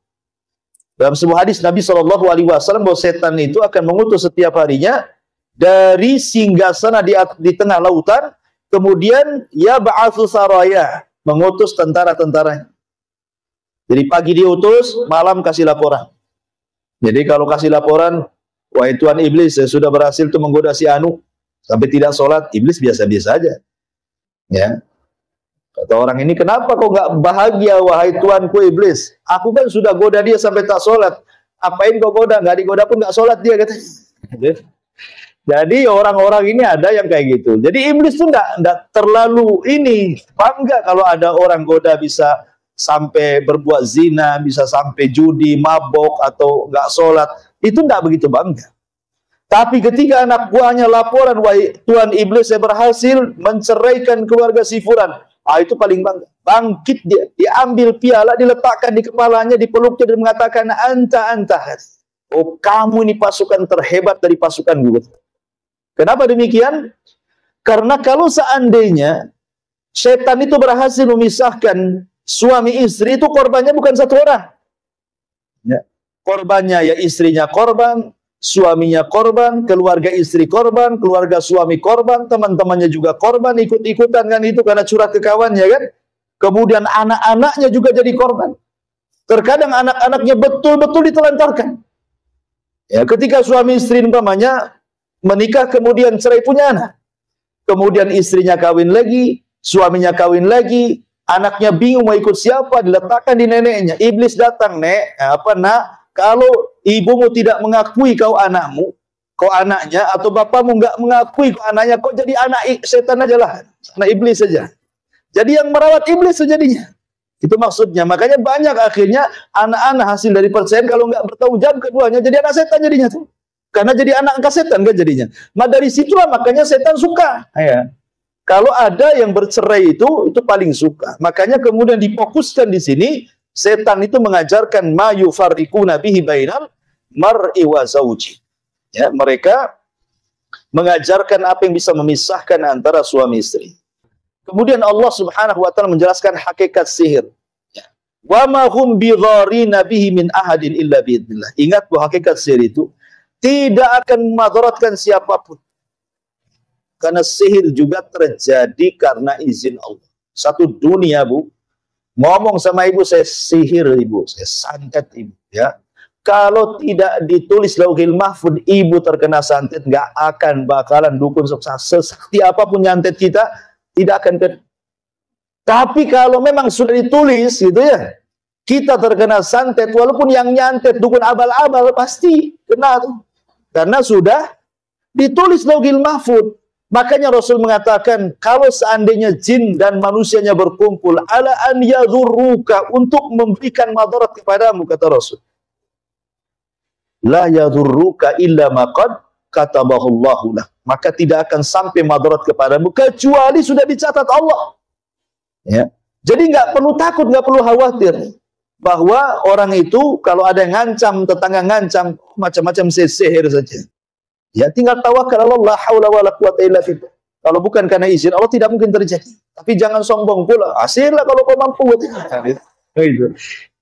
Dalam sebuah hadis Nabi SAW bahwa setan itu akan mengutus setiap harinya dari singgasana di tengah lautan, kemudian ya ba'atsu saraya, mengutus tentara-tentaranya. Jadi pagi diutus, malam kasih laporan. Jadi kalau kasih laporan, wahai Tuan Iblis, saya sudah berhasil tuh menggoda si Anu sampai tidak sholat. Iblis biasa-biasa aja. Ya. Kata orang ini, kenapa kok nggak bahagia wahai Tuanku Iblis? Aku kan sudah goda dia sampai tak sholat. Apain kau goda? Nggak digoda pun nggak sholat dia, katanya. Jadi orang-orang ini ada yang kayak gitu. Jadi Iblis tuh nggak terlalu bangga kalau ada orang goda bisa sampai berbuat zina, bisa sampai judi, mabok, atau nggak sholat. Itu nggak begitu bangga. Tapi ketika anak buahnya laporan, wahai Tuan Iblis, saya berhasil menceraikan keluarga si Fulan. Itu paling bangga. Bangkit dia, diambil piala, diletakkan di kepalanya, dipeluknya, dan mengatakan, anta. Oh, kamu ini pasukan terhebat dari pasukan gue. Kenapa demikian? Karena kalau seandainya setan itu berhasil memisahkan suami istri, itu korbannya bukan satu orang. Ya. Korbannya ya istrinya korban, suaminya korban, keluarga istri korban, keluarga suami korban, teman-temannya juga korban, ikut-ikutan kan itu karena curhat ke kawannya kan. Kemudian anak-anaknya juga jadi korban. Terkadang anak-anaknya betul-betul ditelantarkan. Ya, ketika suami istri umpamanya menikah kemudian cerai punya anak. Kemudian istrinya kawin lagi, suaminya kawin lagi, anaknya bingung mau ikut siapa, diletakkan di neneknya. Iblis datang, "Nek, nak, kalau ibumu tidak mengakui kau anakmu, kau anaknya, atau bapakmu nggak mengakui kau anaknya, kau jadi anak setan aja lah, anak iblis saja." Jadi yang merawat iblis sejadinya. Itu maksudnya. Makanya banyak akhirnya anak-anak hasil dari perceraian kalau nggak bertanggung jawab keduanya jadi anak setan jadinya tuh. Karena jadi anak angkat setan kan jadinya. Nah dari situlah makanya setan suka. Ya. Kalau ada yang bercerai itu paling suka. Makanya kemudian difokuskan di sini, setan itu mengajarkan ma yufarriquna bihi bainal mar'i wa zawji. Ya, mereka mengajarkan apa yang bisa memisahkan antara suami istri. Kemudian Allah Subhanahu wa taala menjelaskan hakikat sihir. Ya. Wa ma hum bidharina bihi min ahadin illa biidznillah. Ingat bahwa hakikat sihir itu tidak akan memadaratkan siapapun. Karena sihir juga terjadi karena izin Allah. Satu dunia, Bu, ngomong sama ibu, saya sihir ibu, saya santet ibu, ya. Kalau tidak ditulis lauhil mahfud, ibu terkena santet, nggak akan bakalan dukun sukses. Sesakti apapun nyantet kita, tidak akan kena. Tapi kalau memang sudah ditulis, gitu ya, kita terkena santet, walaupun yang nyantet dukun abal-abal, pasti kena tuh. Karena sudah ditulis lauhil mahfud. Makanya Rasul mengatakan, kalau seandainya jin dan manusianya berkumpul, ala an yadhurruka, untuk memberikan madarat kepadamu, kata Rasul. La yadhurruka illa maqad katabahullahu lah. Maka tidak akan sampai madarat kepadamu, kecuali sudah dicatat Allah. Ya. Jadi nggak perlu takut, nggak perlu khawatir. Bahwa orang itu, kalau ada yang ngancam, tetangga ngancam, macam-macam sihir saja. Ya tinggal tawakal Allah, la haula wala quwata illa billah. Kalau bukan karena izin Allah tidak mungkin terjadi. Tapi jangan sombong pula. Hasillah kalau kau mampu.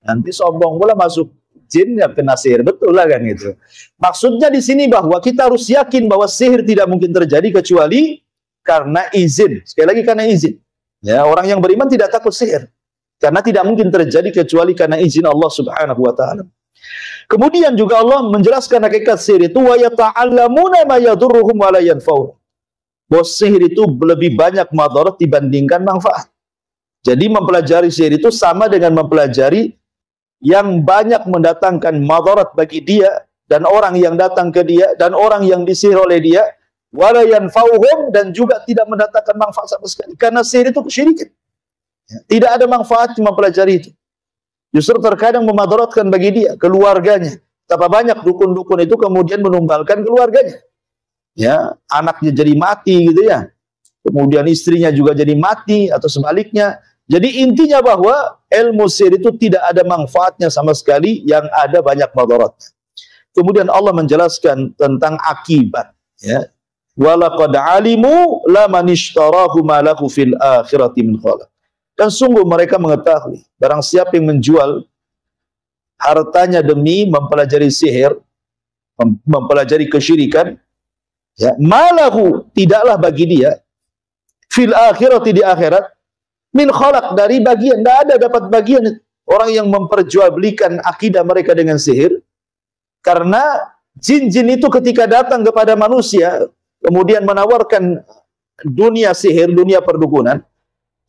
Nanti sombong pula masuk jin ya kena sihir, betul lah kan gitu. Maksudnya di sini bahwa kita harus yakin bahwa sihir tidak mungkin terjadi kecuali karena izin. Sekali lagi karena izin. Ya, orang yang beriman tidak takut sihir. Karena tidak mungkin terjadi kecuali karena izin Allah Subhanahu wa taala. Kemudian juga Allah menjelaskan hakikat sihir itu, wa yata'allamuna ma yadurruhum wa la yanfa'uhum. Bahwa sihir itu lebih banyak madarat dibandingkan manfaat. Jadi mempelajari sihir itu sama dengan mempelajari yang banyak mendatangkan madarat bagi dia dan orang yang datang ke dia dan orang yang disihir oleh dia, wa la yanfa'uhum, dan juga tidak mendatangkan manfaat sama sekali. Karena sihir itu kesyirikan. Tidak ada manfaat mempelajari itu. Justru terkadang memadaratkan bagi dia, keluarganya. Betapa banyak dukun-dukun itu kemudian menumbalkan keluarganya. Ya, anaknya jadi mati gitu ya. Kemudian istrinya juga jadi mati atau sebaliknya. Jadi intinya bahwa ilmu sihir itu tidak ada manfaatnya sama sekali, yang ada banyak madaratnya. Kemudian Allah menjelaskan tentang akibat, ya. Walaqad alimu laman ishtarahu ma lahu fil akhirati min khalaq. Dan sungguh mereka mengetahui barang siapa yang menjual hartanya demi mempelajari sihir, mempelajari kesyirikan, ya, malahu, tidaklah bagi dia fil akhirati, di akhirat, min khalaq, dari bagian, tidak ada dapat bagian. Orang yang memperjualbelikan akidah mereka dengan sihir, karena jin-jin itu ketika datang kepada manusia kemudian menawarkan dunia sihir, dunia perdukunan,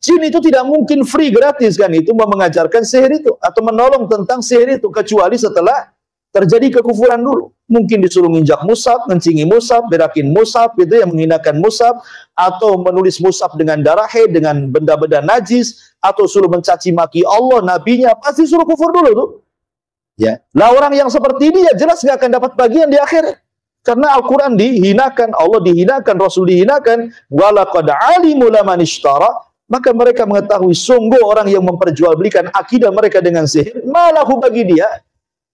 jin itu tidak mungkin free, gratis kan, itu mengajarkan sihir itu atau menolong tentang sihir itu, kecuali setelah terjadi kekufuran dulu. Mungkin disuruh nginjak mushaf, ngencingi mushaf, berakin mushaf, itu yang menghinakan mushaf, atau menulis mushaf dengan darah haid, dengan benda-benda najis, atau suruh mencaci maki Allah, nabinya, pasti suruh kufur dulu tuh. Ya, lah orang yang seperti ini ya jelas nggak akan dapat bagian di akhirat. Karena Al-Quran dihinakan, Allah dihinakan, Rasul dihinakan. Walaqad alimu laman ishtara, maka mereka mengetahui sungguh orang yang memperjualbelikan akidah mereka dengan sihir, malahu, bagi dia,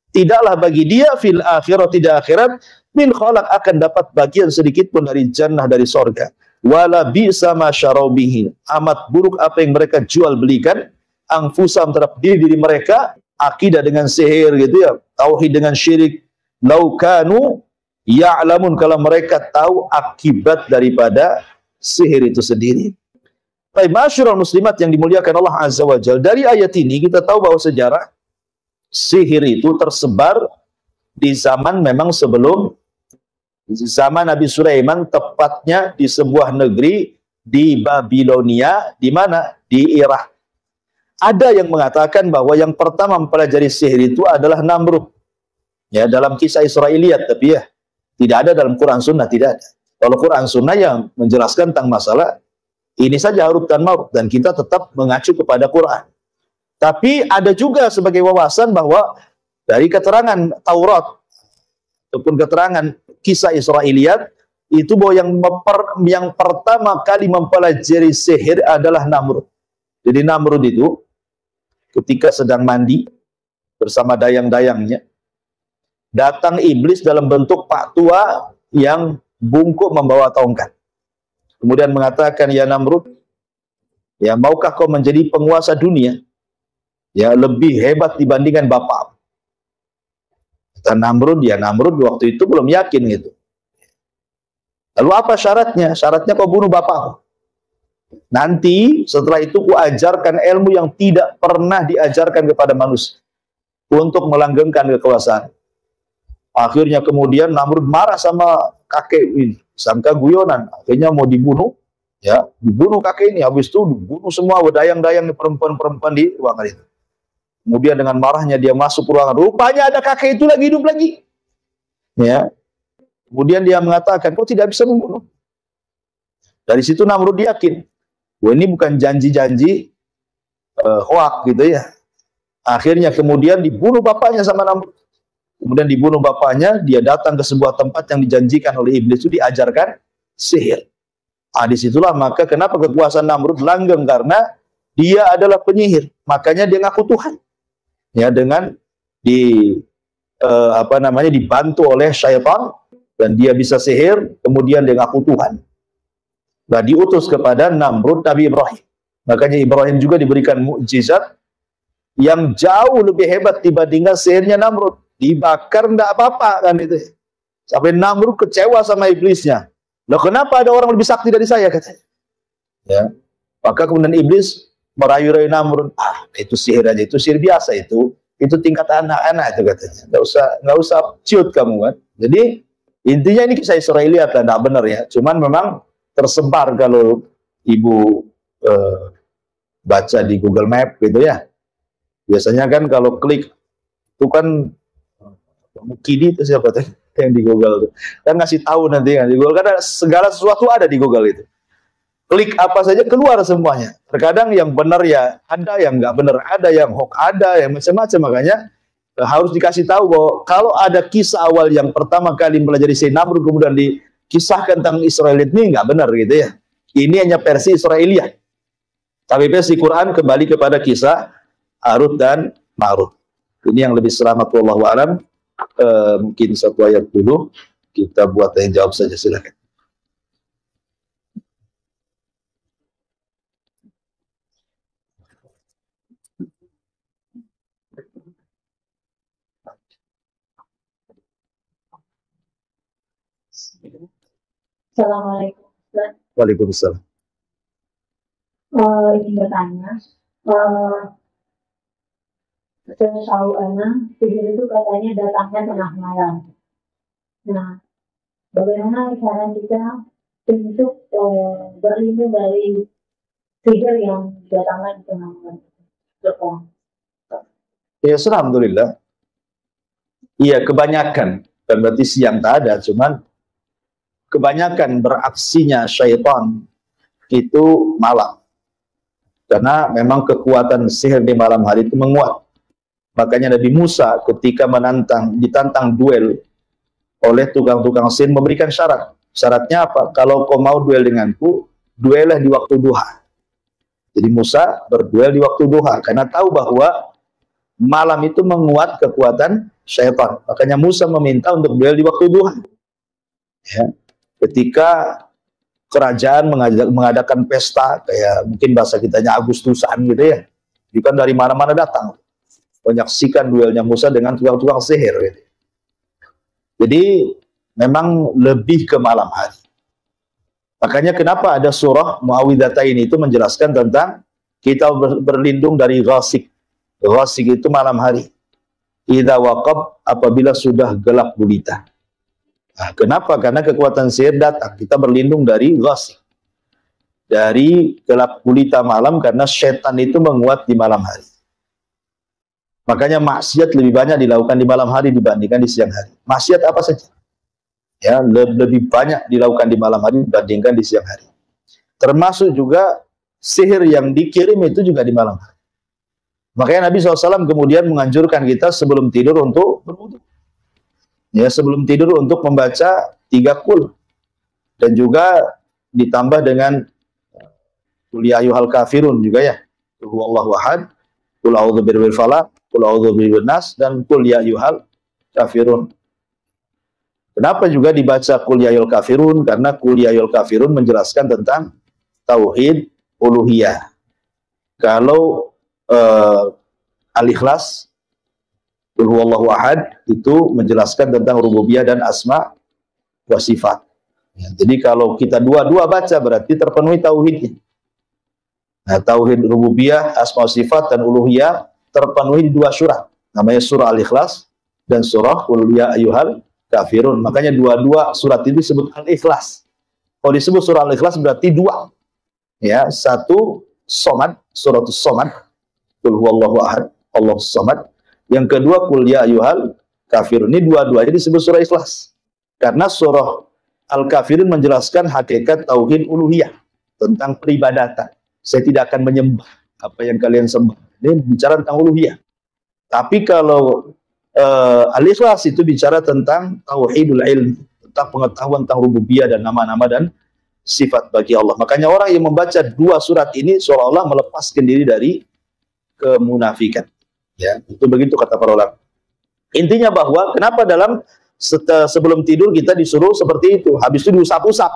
tidaklah bagi dia fil akhirat, tidak akhirat, min khalaq, akan dapat bagian sedikit pun dari jannah, dari sorga. Wala bi'sa ma syarau bihi, amat buruk apa yang mereka jual belikan, anfusam, terhadap diri mereka, akidah dengan sihir gitu ya, tauhid dengan syirik. Laukanu ya'lamun, kalau mereka tahu akibat daripada sihir itu sendiri. Baik, masyarul muslimat yang dimuliakan Allah Azza wa Jalla, dari ayat ini kita tahu bahwa sejarah sihir itu tersebar di zaman memang sebelum zaman Nabi Sulaiman, tepatnya di sebuah negeri di Babilonia, di mana? Di Irak. Ada yang mengatakan bahwa yang pertama mempelajari sihir itu adalah Namrud. Ya, dalam kisah Israiliyat, tapi ya tidak ada dalam Quran Sunnah, tidak ada. Kalau Quran Sunnah yang menjelaskan tentang masalah ini saja, Harut dan Marut, dan kita tetap mengacu kepada Quran. Tapi ada juga sebagai wawasan bahwa dari keterangan Taurat ataupun keterangan kisah Israiliyat itu bahwa yang pertama kali mempelajari sihir adalah Namrud. Jadi Namrud itu ketika sedang mandi bersama dayang-dayangnya, datang iblis dalam bentuk pak tua yang bungkuk membawa tongkat. Kemudian mengatakan, ya Namrud, ya maukah kau menjadi penguasa dunia? Ya, lebih hebat dibandingkan bapak. Dan Namrud, ya Namrud waktu itu belum yakin gitu. Lalu apa syaratnya? Syaratnya kau bunuh bapakmu. Nanti setelah itu ku ajarkan ilmu yang tidak pernah diajarkan kepada manusia untuk melanggengkan kekuasaan. Akhirnya kemudian Namrud marah sama kakek ini, sangka guyonan, akhirnya mau dibunuh, ya dibunuh kakek ini. Habis itu dibunuh semua dayang-dayang perempuan-perempuan di ruangan itu. Kemudian dengan marahnya dia masuk ke ruangan, rupanya ada kakek itu lagi hidup lagi. Ya. Kemudian dia mengatakan, kau tidak bisa membunuh. Dari situ Namrud yakin, wah ini bukan janji-janji hoak gitu ya. Akhirnya kemudian dibunuh bapaknya sama Namrud. Kemudian dibunuh bapaknya, dia datang ke sebuah tempat yang dijanjikan oleh iblis itu, diajarkan sihir. Nah, disitulah maka kenapa kekuasaan Namrud langgeng, karena dia adalah penyihir. Makanya dia ngaku Tuhan. Ya, dengan dibantu oleh syaitan, dan dia bisa sihir, kemudian dia ngaku Tuhan. Nah, diutus kepada Namrud Nabi Ibrahim. Makanya Ibrahim juga diberikan mukjizat yang jauh lebih hebat dibandingkan sihirnya Namrud. Dibakar enggak apa-apa kan itu. Sampai Namrud kecewa sama iblisnya. Loh, kenapa ada orang lebih sakti dari saya, katanya. Ya. Maka kemudian iblis merayu-rayu Namrud, itu sihir aja, itu sihir biasa itu tingkat anak-anak itu, katanya. Enggak usah ciut kamu kan. Jadi intinya ini kisah Israiliyat, enggak benar ya. Cuman memang tersebar kalau ibu baca di Google Map gitu ya. Biasanya kan kalau klik itu kan Mukidi itu siapa tuh yang di Google tuh. Kan ngasih tahu nanti kan di Google, karena segala sesuatu ada di Google itu. Klik apa saja keluar semuanya. Terkadang yang benar ya ada, yang nggak benar ada, yang hoax ada, yang macam-macam. Makanya harus dikasih tahu bahwa kalau ada kisah awal yang pertama kali mempelajari sihir Namrud kemudian dikisahkan tentang Israiliyat, ini nggak benar gitu ya. Ini hanya versi Israiliyat. Tapi versi Quran kembali kepada kisah Harut dan Marut. Ini yang lebih selamat, wallahu a'lam. Mungkin satu ayat dulu kita buat yang jawab saja, silakan. Assalamualaikum. Waalaikumsalam. Ingin bertanya, saya tahu sihir itu katanya datangnya tengah malam. Nah, bagaimana cara kita untuk berlindung dari sihir yang datangnya di tengah malam? Ya, alhamdulillah. Iya, kebanyakan. Dan berarti siang tak ada, cuman kebanyakan beraksinya syaitan itu malam. Karena memang kekuatan sihir di malam hari itu menguat. Makanya Nabi Musa ketika ditantang duel oleh tukang-tukang sihir memberikan syarat. Syaratnya apa? Kalau kau mau duel denganku, duellah di waktu duha. Jadi Musa berduel di waktu duha karena tahu bahwa malam itu menguat kekuatan syaitan. Makanya Musa meminta untuk duel di waktu duha. Ya. Ketika kerajaan mengadakan pesta, kayak mungkin bahasa kitanya Agustusan gitu ya, itu kan dari mana-mana datang menyaksikan duelnya Musa dengan tukang-tukang sihir gitu. Jadi memang lebih ke malam hari. Makanya kenapa ada surah Muawwidzatain itu menjelaskan tentang kita berlindung dari ghasik. Ghasik itu malam hari. Idza waqab, apabila sudah gelap gulita. Nah, kenapa? Karena kekuatan sihir datang. Kita berlindung dari ghasik, dari gelap gulita malam, karena setan itu menguat di malam hari. Makanya maksiat lebih banyak dilakukan di malam hari dibandingkan di siang hari. Maksiat apa saja? Ya, lebih banyak dilakukan di malam hari dibandingkan di siang hari. Termasuk juga sihir yang dikirim itu juga di malam hari. Makanya Nabi SAW kemudian menganjurkan kita sebelum tidur untuk berwudu. Ya, sebelum tidur untuk membaca 3 qul. Dan juga ditambah dengan qul ya ayyuhal kafirun juga ya. Qul huwallahu ahad, qul a'udzu birabbil falaq, qul a'udzu birabbin nas, dan qul ya ayyuhal kafirun. Kenapa juga dibaca qul ya ayyuhal kafirun? Karena qul ya ayyuhal kafirun menjelaskan tentang tauhid uluhiyah. Kalau Al-Ikhlas, Qul huwallahu ahad, itu menjelaskan tentang rububiyah dan asma wa sifat. Ya, jadi kalau kita dua-dua baca berarti terpenuhi tauhidnya. Nah, tauhid rububiyah, asma wa sifat dan uluhiyah terpenuhi di 2 surah. Namanya surah Al-Ikhlas dan surah Qul ya ayyuhal kafirun. Makanya dua-dua surat ini disebut Al-Ikhlas. Kalau disebut surah Al-Ikhlas berarti 2. Ya, 1 Somad, suratus Somad, Qul huwallahu ahad, Allahus samad. Yang kedua qul ya ayyuhal kafirun. Ini dua-duanya disebut surah Ikhlas. Karena surah Al-Kafirun menjelaskan hakikat tauhid uluhiyah, tentang peribadatan. Saya tidak akan menyembah apa yang kalian sembah. Ini bicara tentang uluhiyah. Tapi kalau Al-Ikhlas itu bicara tentang tauhidul ilm, tentang pengetahuan tentang rububiyah dan nama-nama dan sifat bagi Allah. Makanya orang yang membaca 2 surat ini seolah-olah melepaskan diri dari kemunafikan. Ya, itu begitu kata para ulama. Intinya bahwa kenapa dalam sebelum tidur kita disuruh seperti itu, habis itu diusap-usap,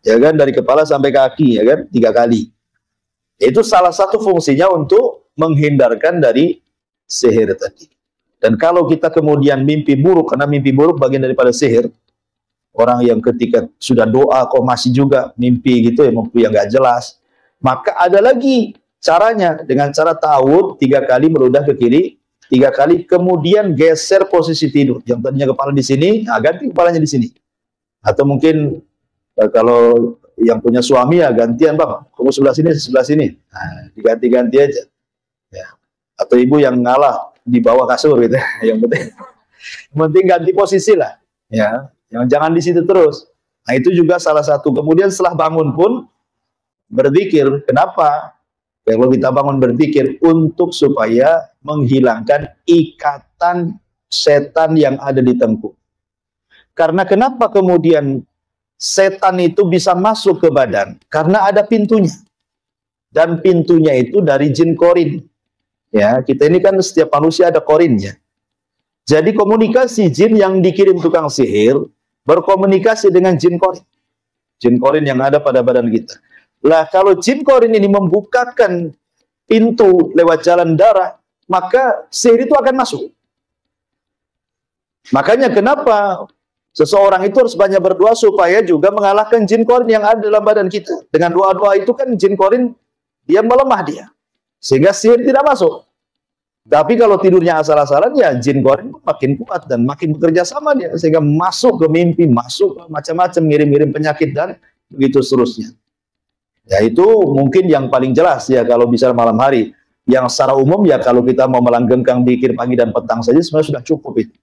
ya kan, dari kepala sampai kaki, ya kan, 3 kali. Itu salah satu fungsinya untuk menghindarkan dari sihir tadi. Dan kalau kita kemudian mimpi buruk, karena mimpi buruk bagian daripada sihir, orang yang ketika sudah doa kok masih juga mimpi gitu ya, mimpi yang nggak jelas, maka ada lagi caranya, dengan cara ta'awudz 3 kali meludah ke kiri, 3 kali, kemudian geser posisi tidur. Yang tadinya kepala di sini, nah ganti kepalanya di sini. Atau mungkin kalau yang punya suami ya gantian, Bang, kamu sebelah sini. Nah, diganti-ganti aja. Ya. Atau ibu yang ngalah di bawah kasur gitu. Yang penting ganti posisi lah. Ya, yang jangan di situ terus. Nah, itu juga salah satu. Kemudian setelah bangun pun berzikir. Kenapa? Kalau kita bangun berzikir untuk supaya menghilangkan ikatan setan yang ada di tengkuk. Karena kenapa kemudian setan itu bisa masuk ke badan? Karena ada pintunya. dan pintunya itu dari jin korin. Ya, kita ini kan setiap manusia ada korinnya. Jadi komunikasi jin yang dikirim tukang sihir berkomunikasi dengan jin korin. Jin korin yang ada pada badan kita. Lah kalau jin korin ini membukakan pintu lewat jalan darah, maka sihir itu akan masuk. Makanya kenapa seseorang itu harus banyak berdoa supaya juga mengalahkan jin korin yang ada dalam badan kita. Dengan doa-doa itu kan jin korin dia melemah dia. Sehingga sihir tidak masuk. Tapi kalau tidurnya asal-asalan ya jin korin makin kuat dan makin bekerja sama dia. Sehingga masuk ke mimpi, masuk ke macam-macam, ngirim-ngirim penyakit dan begitu seterusnya. Ya itu mungkin yang paling jelas ya kalau bisa malam hari. Yang secara umum ya kalau kita mau melanggengkan zikir pagi dan petang saja sebenarnya sudah cukup itu.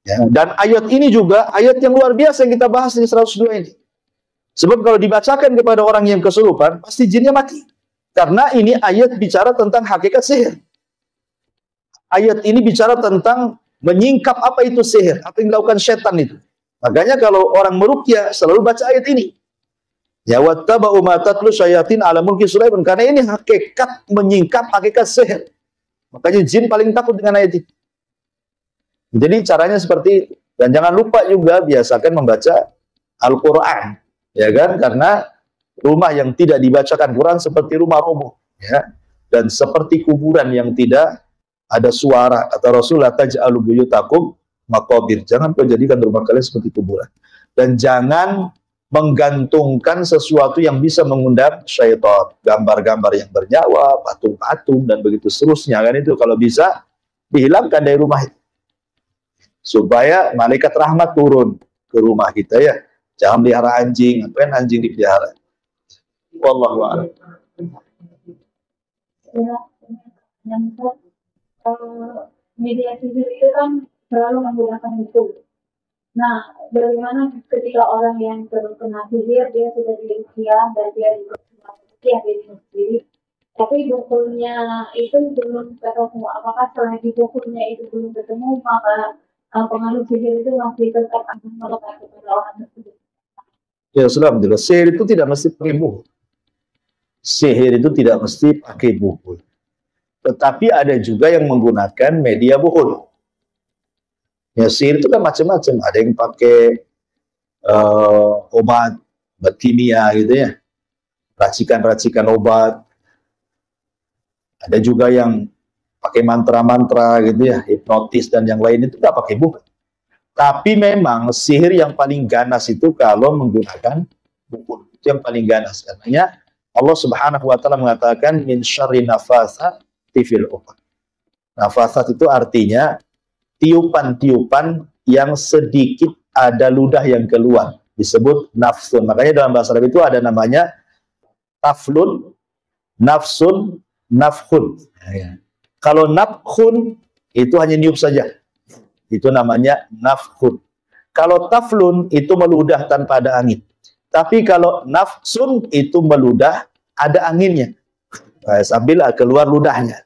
Ya, dan ayat ini juga ayat yang luar biasa yang kita bahas di 102 ini. Sebab kalau dibacakan kepada orang yang kesurupan, pasti jinnya mati. Karena ini ayat bicara tentang hakikat sihir. Ayat ini bicara tentang menyingkap apa itu sihir, apa yang dilakukan setan itu. Makanya kalau orang meruqyah selalu baca ayat ini. Ya wattaba'u ma tatlu syayatin ala mulki Sulaiman, karena ini hakikat menyingkap hakikat sihir. Makanya jin paling takut dengan ayat ini. Jadi caranya seperti itu. Dan jangan lupa juga biasakan membaca Al-Quran, ya kan? Karena rumah yang tidak dibacakan Quran seperti rumah roboh, ya. Dan seperti kuburan yang tidak ada suara. Kata Rasulullah, taj'alu buyutakum maqabir. Jangan kau jadikan rumah kalian seperti kuburan. Dan jangan menggantungkan sesuatu yang bisa mengundang syaitan. Gambar-gambar yang bernyawa, patung-patung, dan begitu seterusnya. Kan itu kalau bisa dihilangkan dari rumah itu. Supaya malaikat rahmat turun ke rumah kita ya. Jangan pelihara anjing, ngapain anjing dipelihara. Wallahu a'lam. Media sosial itu kan selalu menggunakan itu. Nah, bagaimana ketika orang yang terkena sihir, dia sudah diruqyah dan dia diruqyah dirinya sendiri, tapi bukulnya itu belum ketemu. Apakah setelah dibukulnya itu belum ketemu, maka pengaruh sihir itu masih tetap akan melekat kepada orang tersebut? Ya, alhamdulillah. Sihir itu tidak mesti pakai buku. Sihir itu tidak mesti pakai buku. Tetapi ada juga yang menggunakan media buhul. Ya, sihir itu kan macam-macam. Ada yang pakai obat kimia gitu ya. Racikan-racikan obat. Ada juga yang pakai mantra-mantra gitu ya. Hipnotis dan yang lain itu nggak pakai buhul. Tapi memang sihir yang paling ganas itu kalau menggunakan buhul. Itu yang paling ganas. Karena Allah Subhanahu wa Ta'ala mengatakan min syarri nafasat fil uqad. Nafasat itu artinya tiupan-tiupan yang sedikit ada ludah yang keluar, disebut nafsun. Makanya dalam bahasa Arab itu ada namanya taflun, nafsun, nafhun. Ya. Kalau nafhun itu hanya niup saja, itu namanya nafhun. Kalau taflun itu meludah tanpa ada angin. Tapi kalau nafsun itu meludah ada anginnya, sambil keluar ludahnya.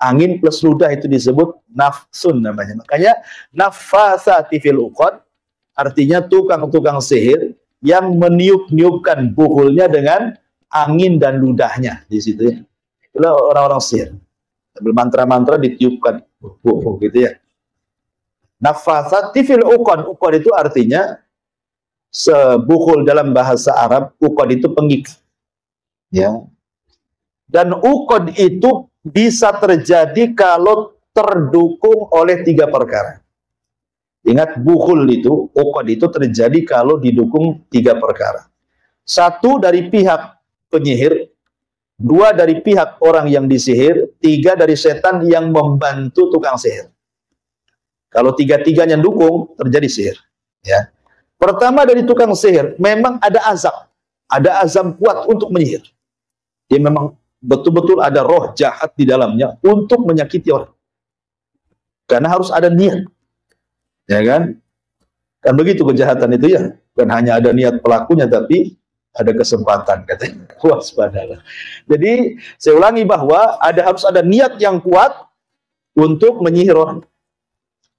Angin plus ludah itu disebut nafsun namanya. Makanya nafasati fil uqad artinya tukang-tukang sihir yang meniup-niupkan buhulnya dengan angin dan ludahnya di situ ya. Itulah orang-orang sihir. Sambil mantra-mantra ditiupkan buhul gitu ya. Nafasati fil uqad. Uqad itu artinya sebuhul dalam bahasa Arab. Uqad itu pengikat. Ya. Dan uqad itu bisa terjadi kalau terdukung oleh 3 perkara. Ingat, buhul itu, uqad itu terjadi kalau didukung 3 perkara. 1 dari pihak penyihir, 2 dari pihak orang yang disihir, 3 dari setan yang membantu tukang sihir. Kalau 3-tiganya dukung, terjadi sihir. Ya. Pertama dari tukang sihir, memang ada azam kuat untuk menyihir. Dia memang betul-betul ada roh jahat di dalamnya untuk menyakiti orang. Karena harus ada niat. Ya kan? Kan begitu kejahatan itu ya. Bukan hanya ada niat pelakunya, tapi ada kesempatan, katanya. Waspadalah. Jadi, saya ulangi bahwa harus ada niat yang kuat untuk menyihir orang.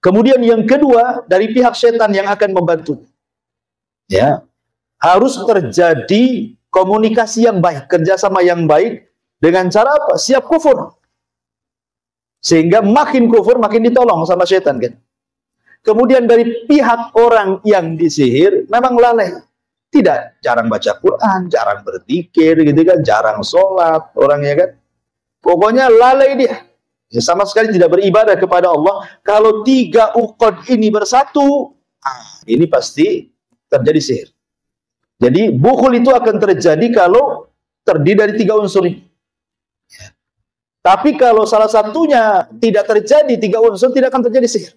Kemudian yang kedua, dari pihak setan yang akan membantu. Ya. Harus terjadi komunikasi yang baik, kerjasama yang baik Dengan cara apa? Siap kufur. Sehingga makin kufur, makin ditolong sama setan kan. Kemudian dari pihak orang yang disihir memang lalai. Tidak, jarang baca Quran, jarang berzikir gitu kan, jarang sholat orangnya kan. Pokoknya lalai dia. Ya, sama sekali tidak beribadah kepada Allah. Kalau 3 uqad ini bersatu, ini pasti terjadi sihir. Jadi bukhul itu akan terjadi kalau terdiri dari 3 unsur ini. Tapi kalau salah satunya tidak terjadi 3 unsur, tidak akan terjadi sihir.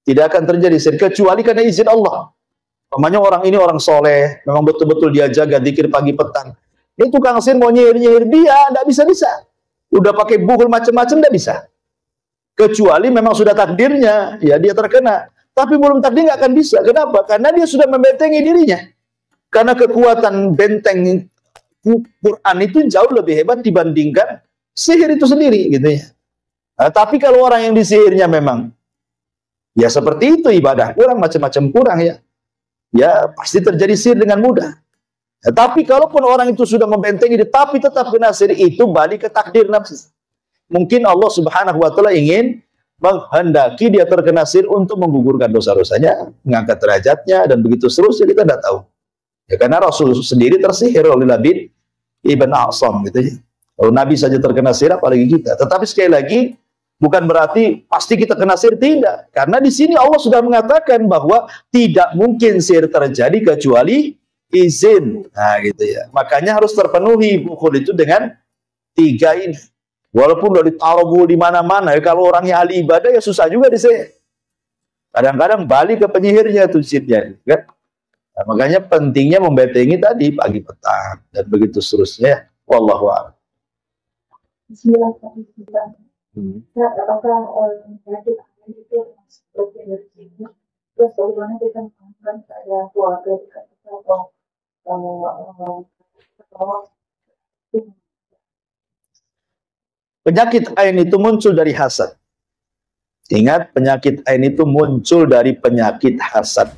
Tidak akan terjadi sihir kecuali karena izin Allah. Namanya orang ini orang soleh, memang betul-betul dia jaga zikir pagi petang. Ini tukang sihir mau nyihir-nyihir dia, tidak bisa-bisa. Udah pakai bukhul macam-macam, tidak bisa. Kecuali memang sudah takdirnya, ya dia terkena. Tapi belum takdir nggak akan bisa. Kenapa? Karena dia sudah membentengi dirinya. Karena kekuatan benteng Quran itu jauh lebih hebat dibandingkan sihir itu sendiri, gitu ya. Nah, tapi kalau orang yang disihirnya memang ya seperti itu, ibadah kurang, macam-macam kurang ya, ya pasti terjadi sihir dengan mudah. Ya, tapi kalaupun orang itu sudah membentengi diri, tapi tetap kena sihir, itu balik ke takdir nafsu. Mungkin Allah Subhanahu Wa Taala ingin menghendaki dia terkena sihir untuk menggugurkan dosa-dosanya, mengangkat derajatnya, dan begitu seterusnya, kita tidak tahu. Ya, karena Rasul sendiri tersihir oleh Labid Ibn A'sam gitu ya. Kalau Nabi saja terkena sihir, apalagi kita. Tetapi sekali lagi, bukan berarti pasti kita kena sihir, tidak. Karena di sini Allah sudah mengatakan bahwa tidak mungkin sihir terjadi kecuali izin. Nah gitu ya. Makanya harus terpenuhi bukhul itu dengan 3 ini. Walaupun udah ditaruh di mana-mana, ya, kalau orangnya ahli ibadah ya susah juga disihir. Kadang-kadang balik ke penyihirnya tuh sihirnya, kan? Nah, makanya pentingnya membentengi tadi pagi petang dan begitu seterusnya. Wallahu a'lam. Silakan. Apakah penyakit itu seperti dari sini? Terus bagaimana kita mengatakan pada keluarga dekat kita atau penyakit ain itu muncul dari hasad. Ingat, penyakit ain itu muncul dari penyakit hasad.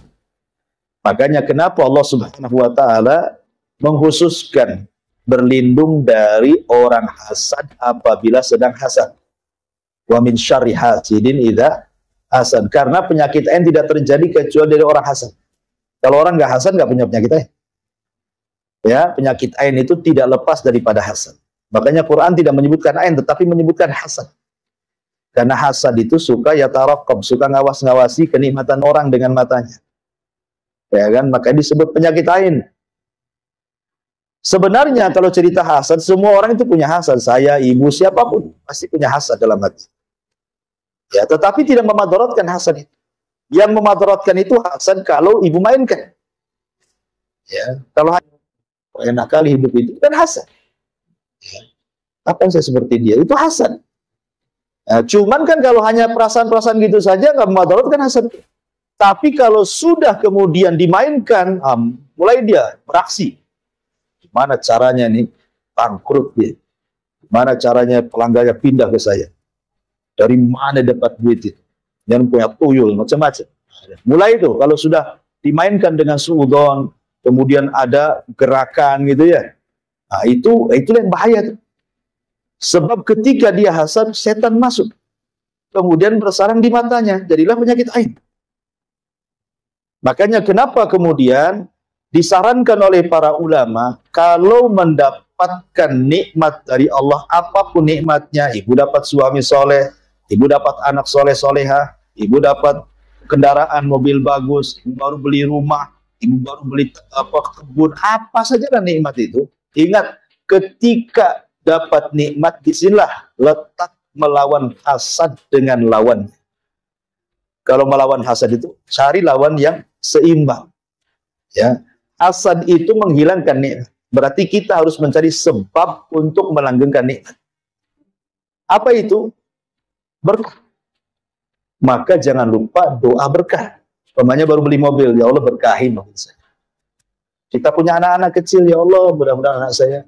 Makanya kenapa Allah Subhanahu Wa Taala mengkhususkan berlindung dari orang hasad apabila sedang hasad. Wa min syarri hasidin idza hasad. Karena penyakit ain tidak terjadi kecuali dari orang hasad. Kalau orang nggak hasad nggak punya penyakit ain. Ya, penyakit ain itu tidak lepas daripada hasad. Makanya Quran tidak menyebutkan ain, tetapi menyebutkan hasad. Karena hasad itu suka yataraqqab, suka ngawas-ngawasi kenikmatan orang dengan matanya. Ya kan, makanya disebut penyakit ain. Sebenarnya kalau cerita hasad, semua orang itu punya hasad. Saya, ibu, siapapun pasti punya hasad dalam hati. Ya, tetapi tidak memadaratkan hasad itu. Yang memadaratkan itu hasad kalau ibu mainkan. Ya, kalau enak kali hidup itu kan hasad. Ya. Apa saya seperti dia? Itu hasad. Nah, cuman kan kalau hanya perasaan-perasaan gitu saja nggak memadaratkan hasad. Tapi kalau sudah kemudian dimainkan, mulai dia beraksi. Gimana caranya nih bangkrut dia? Gimana caranya pelanggannya pindah ke saya? Dari mana dapat duit itu? Yang punya tuyul, macam-macam. Mulai itu, kalau sudah dimainkan dengan suudon, kemudian ada gerakan gitu ya. Nah, itu yang bahaya tuh. Sebab ketika dia hasad, setan masuk. Kemudian bersarang di matanya, jadilah penyakit ain. Makanya kenapa kemudian disarankan oleh para ulama, kalau mendapatkan nikmat dari Allah, apapun nikmatnya, ibu dapat suami soleh, ibu dapat anak soleh soleha, ibu dapat kendaraan mobil bagus, ibu baru beli rumah, ibu baru beli kebun, apa saja lah nikmat itu. Ingat, ketika dapat nikmat, disinilah letak melawan hasad dengan lawan. Kalau melawan hasad itu, cari lawan yang seimbang. Ya, hasad itu menghilangkan nikmat. Berarti kita harus mencari sebab untuk melanggengkan nikmat. Apa itu? Berkah. Maka jangan lupa doa berkah. Umpamanya baru beli mobil, ya Allah berkahin mobil saya. Kita punya anak-anak kecil, ya Allah mudah-mudahan anak saya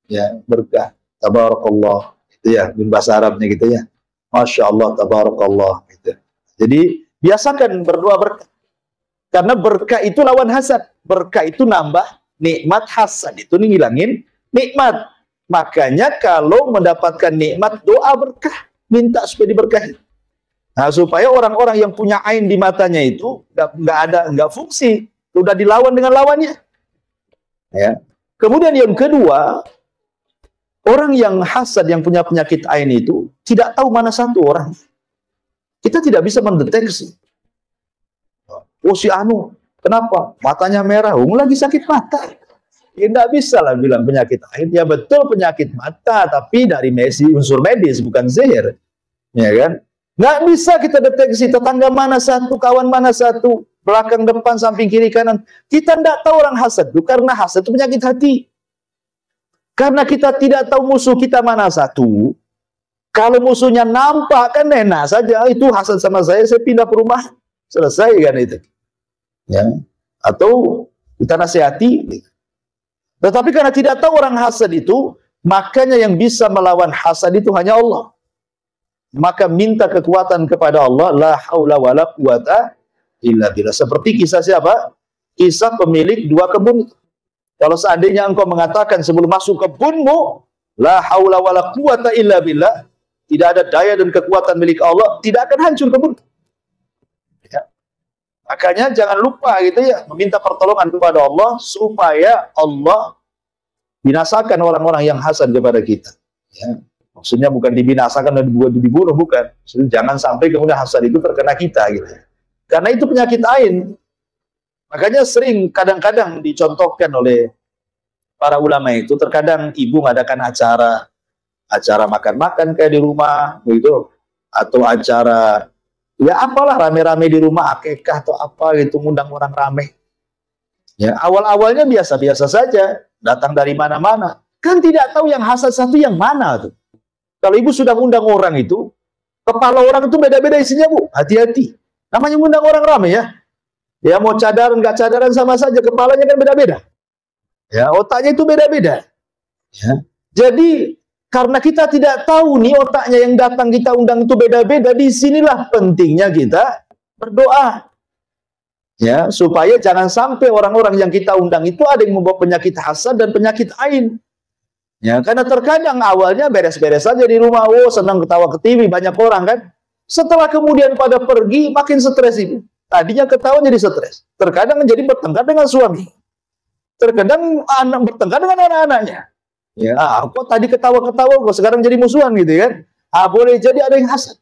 ya berkah. Tabarakallah. Itu ya, bahasa Arabnya gitu ya. Masya Allah, tabarakallah. Gitu. Jadi biasakan berdoa berkah. Karena berkah itu lawan hasad. Berkah itu nambah nikmat, hasad itu ngilangin nikmat. Makanya kalau mendapatkan nikmat, doa berkah, minta supaya diberkahi. Nah, supaya orang-orang yang punya ain di matanya itu nggak fungsi, sudah dilawan dengan lawannya. Ya. Kemudian yang kedua, orang yang hasad, yang punya penyakit ain itu tidak tahu mana satu orang. Kita tidak bisa mendeteksi. Oh si Anu, kenapa? Matanya merah, lagi sakit mata. Ya tidak bisa lah bilang penyakit ain. Ya betul penyakit mata, tapi dari unsur medis, bukan sihir. Ya kan? Nggak bisa kita deteksi tetangga mana satu, kawan mana satu, belakang, depan, samping, kiri, kanan. Kita tidak tahu orang hasad itu, karena hasad itu penyakit hati. Karena kita tidak tahu musuh kita mana satu. Kalau musuhnya nampak kan enak saja, itu hasad sama saya pindah ke rumah, selesai kan itu. Ya. Atau kita nasihati. Tetapi karena tidak tahu orang hasad itu, makanya yang bisa melawan hasad itu hanya Allah. Maka minta kekuatan kepada Allah, la haula wala quwata illa billah. Seperti kisah siapa? Kisah pemilik 2 kebun. Kalau seandainya engkau mengatakan sebelum masuk kebunmu, la haula wala quwata illa billah, tidak ada daya dan kekuatan milik Allah, tidak akan hancur kebun. Ya. Makanya jangan lupa gitu ya, meminta pertolongan kepada Allah supaya Allah binasakan orang-orang yang hasad kepada kita. Ya. Maksudnya bukan dibinasakan dan dibunuh, bukan. Maksudnya jangan sampai kemudian hasad itu terkena kita gitu. Karena itu penyakit ain. Makanya sering kadang-kadang dicontohkan oleh para ulama itu, terkadang ibu mengadakan acara makan-makan kayak di rumah begitu, atau acara ya apalah rame-rame di rumah, akikah atau apa gitu, ngundang orang rame. Ya, awal-awalnya biasa-biasa saja, datang dari mana-mana. Kan tidak tahu yang hasad satu yang mana tuh. Kalau ibu sudah ngundang orang itu, kepala orang itu beda-beda isinya, Bu. Hati-hati. Namanya ngundang orang ramai ya. Ya mau cadaran, nggak cadaran sama saja. Kepalanya kan beda-beda. Ya, otaknya itu beda-beda. Ya. Jadi, karena kita tidak tahu nih otaknya yang datang kita undang itu beda-beda, disinilah pentingnya kita berdoa. Ya, supaya jangan sampai orang-orang yang kita undang itu ada yang membawa penyakit hasad dan penyakit ain. Ya, karena terkadang awalnya beres-beres saja di rumah, oh senang ketawa ke TV, banyak orang kan. Setelah kemudian pada pergi, makin stres itu. Tadinya ketawa jadi stres. Terkadang menjadi bertengkar dengan suami. Terkadang anak bertengkar dengan anak-anaknya. Ya, kok tadi ketawa-ketawa, kok sekarang jadi musuhan gitu kan. Boleh jadi ada yang hasad.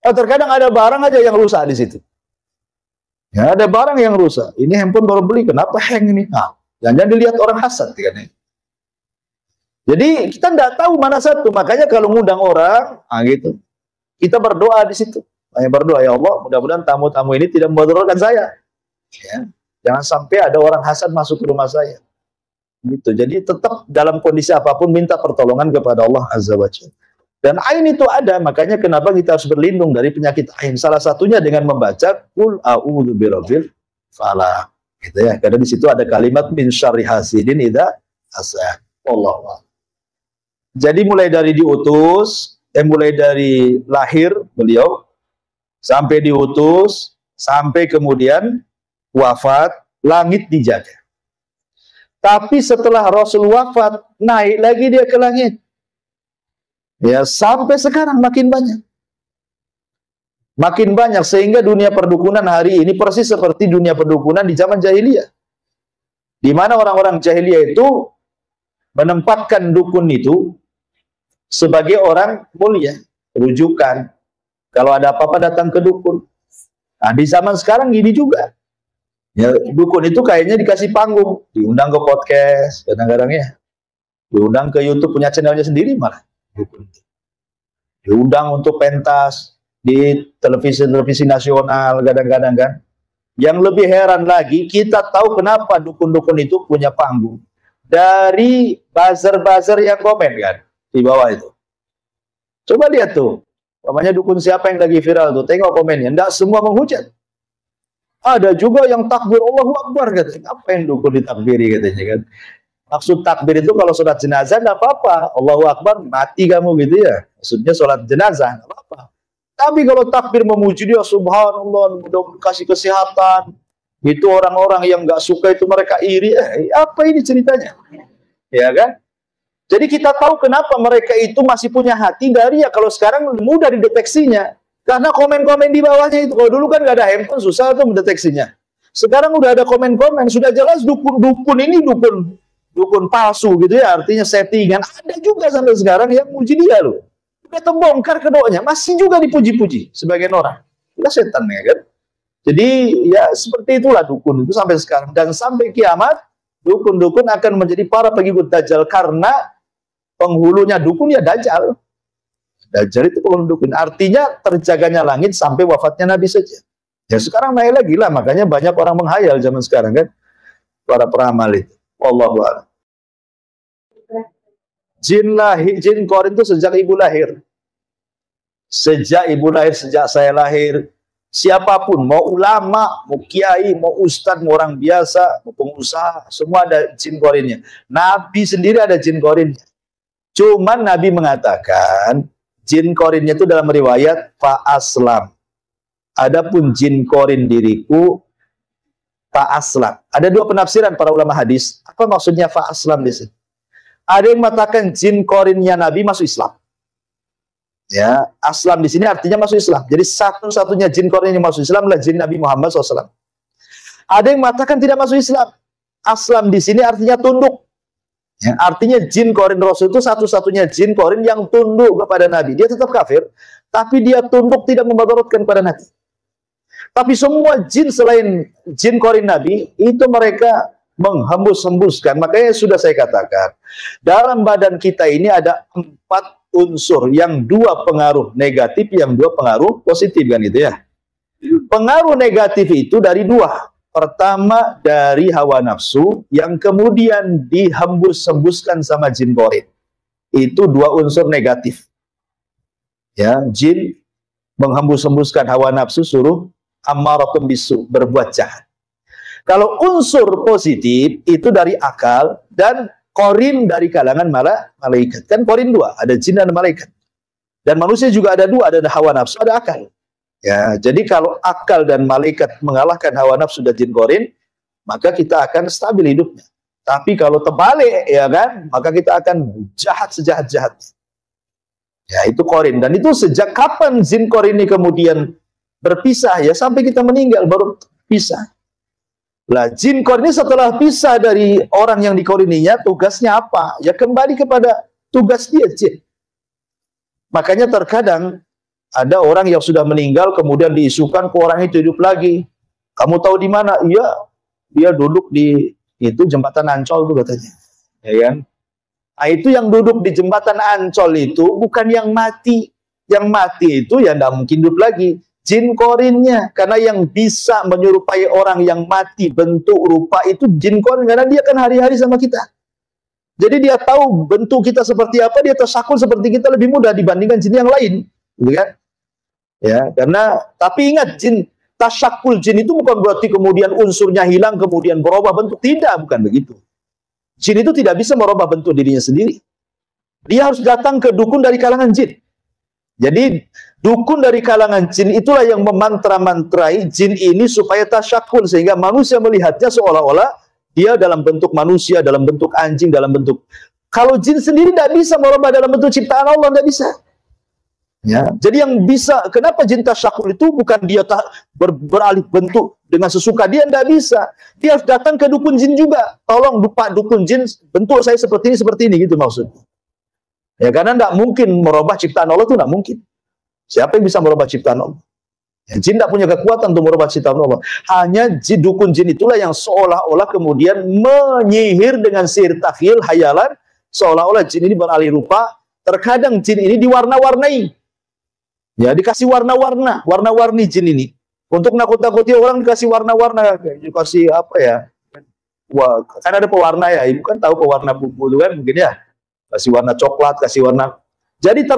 Terkadang ada barang aja yang rusak di situ. Ya, ada barang yang rusak. Ini handphone baru beli, kenapa hang ini? Jangan dilihat orang hasad kan. Jadi kita tidak tahu mana satu, makanya kalau ngundang orang, gitu, kita berdoa di situ. Berdoa, ya Allah, mudah-mudahan tamu-tamu ini tidak membatalkan saya. Ya. Jangan sampai ada orang hasad masuk ke rumah saya. Gitu. Jadi tetap dalam kondisi apapun minta pertolongan kepada Allah Azza wa Jalla. Dan ain itu ada, makanya kenapa kita harus berlindung dari penyakit ain. Salah satunya dengan membaca Qul a'udzu birabbil falaq. Gitu ya. Karena di situ ada kalimat min syarri hasidin idza hasad. Wallahu a'lam. Jadi mulai dari diutus, mulai dari lahir beliau, sampai diutus, sampai kemudian wafat, langit dijaga. Tapi setelah Rasul wafat, naik lagi dia ke langit. Ya, sampai sekarang makin banyak. Makin banyak, sehingga dunia perdukunan hari ini persis seperti dunia perdukunan di zaman jahiliyah. Di mana orang-orang jahiliyah itu menempatkan dukun itu sebagai orang mulia, rujukan. Kalau ada apa-apa datang ke dukun. Nah, di zaman sekarang gini juga. Ya, dukun itu kayaknya dikasih panggung, diundang ke podcast, kadang-kadang ya. Diundang ke YouTube, punya channelnya sendiri malah. Dukun. Diundang untuk pentas di televisi-televisi nasional kadang-kadang kan. Yang lebih heran lagi, kita tahu kenapa dukun-dukun itu punya panggung. Dari buzzer-buzzer yang komen kan. Di bawah itu. Coba lihat tuh. Namanya dukun siapa yang lagi viral tuh. Tengok komennya. Tidak semua menghujat. Ada juga yang takbir Allahu Akbar katanya. Apa yang dukun ditakbiri katanya kan. Maksud takbir itu kalau sholat jenazah tidak apa-apa. Allahu Akbar mati kamu gitu ya. Maksudnya sholat jenazah tidak apa-apa. Tapi kalau takbir memuji dia, subhanallah, mudah kasih kesehatan. Itu orang-orang yang nggak suka itu mereka iri. Apa ini ceritanya? Ya kan? Jadi kita tahu kenapa mereka itu masih punya hati dari ya kalau sekarang mudah dideteksinya. Karena komen-komen di bawahnya itu. Kalau dulu kan nggak ada handphone, susah tuh mendeteksinya. Sekarang udah ada komen-komen, sudah jelas dukun ini dukun palsu gitu ya, artinya settingan. Ada juga sampai sekarang yang muji dia loh. Udah terbongkar keduanya, masih juga dipuji-puji sebagian orang. Udah setan ya kan. Jadi ya seperti itulah dukun itu sampai sekarang. Dan sampai kiamat, dukun-dukun akan menjadi para pengikut Dajjal karena penghulunya dukun ya Dajjal. Dajjal itu penghulu dukun. Artinya terjaganya langit sampai wafatnya Nabi saja. Ya sekarang naik lagi lah, makanya banyak orang menghayal zaman sekarang kan. Para peramal itu. Wallahu a'lam. Jin korin itu sejak ibu lahir. Sejak ibu lahir, sejak saya lahir. Siapapun, mau ulama, mau kiai, mau ustadz, mau orang biasa, mau pengusaha, semua ada jin korinnya. Nabi sendiri ada jin korinnya. Cuman Nabi mengatakan, jin korinnya itu dalam riwayat, fa'aslam. Adapun jin korin diriku fa'aslam. Ada dua penafsiran para ulama hadis. Apa maksudnya fa'aslam di sini? Ada yang mengatakan jin korinnya Nabi masuk Islam. Ya, aslam di sini artinya masuk Islam. Jadi satu-satunya jin korin yang masuk Islam adalah jin Nabi Muhammad SAW. Ada yang mengatakan tidak masuk Islam. Aslam di sini artinya tunduk. Ya, artinya jin korin Rasul itu satu-satunya jin korin yang tunduk kepada Nabi. Dia tetap kafir, tapi dia tunduk tidak memadaratkan kepada Nabi. Tapi semua jin selain jin korin Nabi, itu mereka menghembus-hembuskan. Makanya sudah saya katakan, dalam badan kita ini ada 4 unsur, yang 2 pengaruh negatif, yang 2 pengaruh positif kan itu ya. Pengaruh negatif itu dari 2. Pertama dari hawa nafsu, yang kemudian dihembus-hembuskan sama jin korin. Itu 2 unsur negatif. Ya, jin menghembus-hembuskan hawa nafsu, suruh ammaratun bisu, berbuat jahat. Kalau unsur positif itu dari akal dan korin dari kalangan malaikat. Kan korin 2, ada jin dan malaikat. Dan manusia juga ada 2, ada hawa nafsu, ada akal. Ya, jadi kalau akal dan malaikat mengalahkan hawa nafsu dan jin korin, maka kita akan stabil hidupnya. Tapi kalau terbalik ya kan, maka kita akan jahat sejahat-jahat. Ya, itu korin. Dan itu sejak kapan jin korin ini kemudian berpisah? Ya sampai kita meninggal baru pisah. Lah jin korin ini setelah pisah dari orang yang dikorininya, tugasnya apa? Ya kembali kepada tugas dia, jin. Makanya terkadang ada orang yang sudah meninggal kemudian diisukan ke orang itu hidup lagi. Kamu tahu di mana? Iya, dia duduk di itu jembatan Ancol tuh katanya. Ya kan? Nah, itu yang duduk di jembatan Ancol itu bukan yang mati. Yang mati itu ya tidak mungkin hidup lagi. Jin korinnya, karena yang bisa menyerupai orang yang mati bentuk rupa itu jin korin, karena dia kan hari-hari sama kita. Jadi dia tahu bentuk kita seperti apa, dia tersakul seperti kita lebih mudah dibandingkan jin yang lain, gitu kan? Ya, karena tapi ingat jin tasyakul jin itu bukan berarti kemudian unsurnya hilang kemudian berubah bentuk, tidak, bukan begitu. Jin itu tidak bisa merubah bentuk dirinya sendiri. Dia harus datang ke dukun dari kalangan jin. Jadi dukun dari kalangan jin itulah yang memantra-mantrai jin ini supaya tasyakul, sehingga manusia melihatnya seolah-olah dia dalam bentuk manusia, dalam bentuk anjing, dalam bentuk. Kalau jin sendiri tidak bisa merubah dalam bentuk ciptaan Allah, tidak bisa. Ya, jadi yang bisa, kenapa jin tasyakul itu bukan dia beralih bentuk dengan sesuka dia, tidak bisa. Dia harus datang ke dukun jin juga. Tolong Pak dukun jin, bentuk saya seperti ini gitu maksudnya. Ya karena tidak mungkin merubah ciptaan Allah itu tidak mungkin. Siapa yang bisa merubah ciptaan Allah? Ya, jin tidak punya kekuatan untuk merubah ciptaan Allah. Hanya dukun jin itulah yang seolah-olah kemudian menyihir dengan sihir takhil, hayalan, seolah-olah jin ini beralih rupa. Terkadang jin ini diwarna-warnai. Ya, dikasih warna-warna, warna-warni jin ini. Untuk nakut-nakuti orang dikasih warna-warna, dikasih apa ya? Wah, kan ada pewarna ya, ibu kan tahu pewarna bumbu itu kan mungkin ya. Kasih warna coklat, kasih warna. Jadi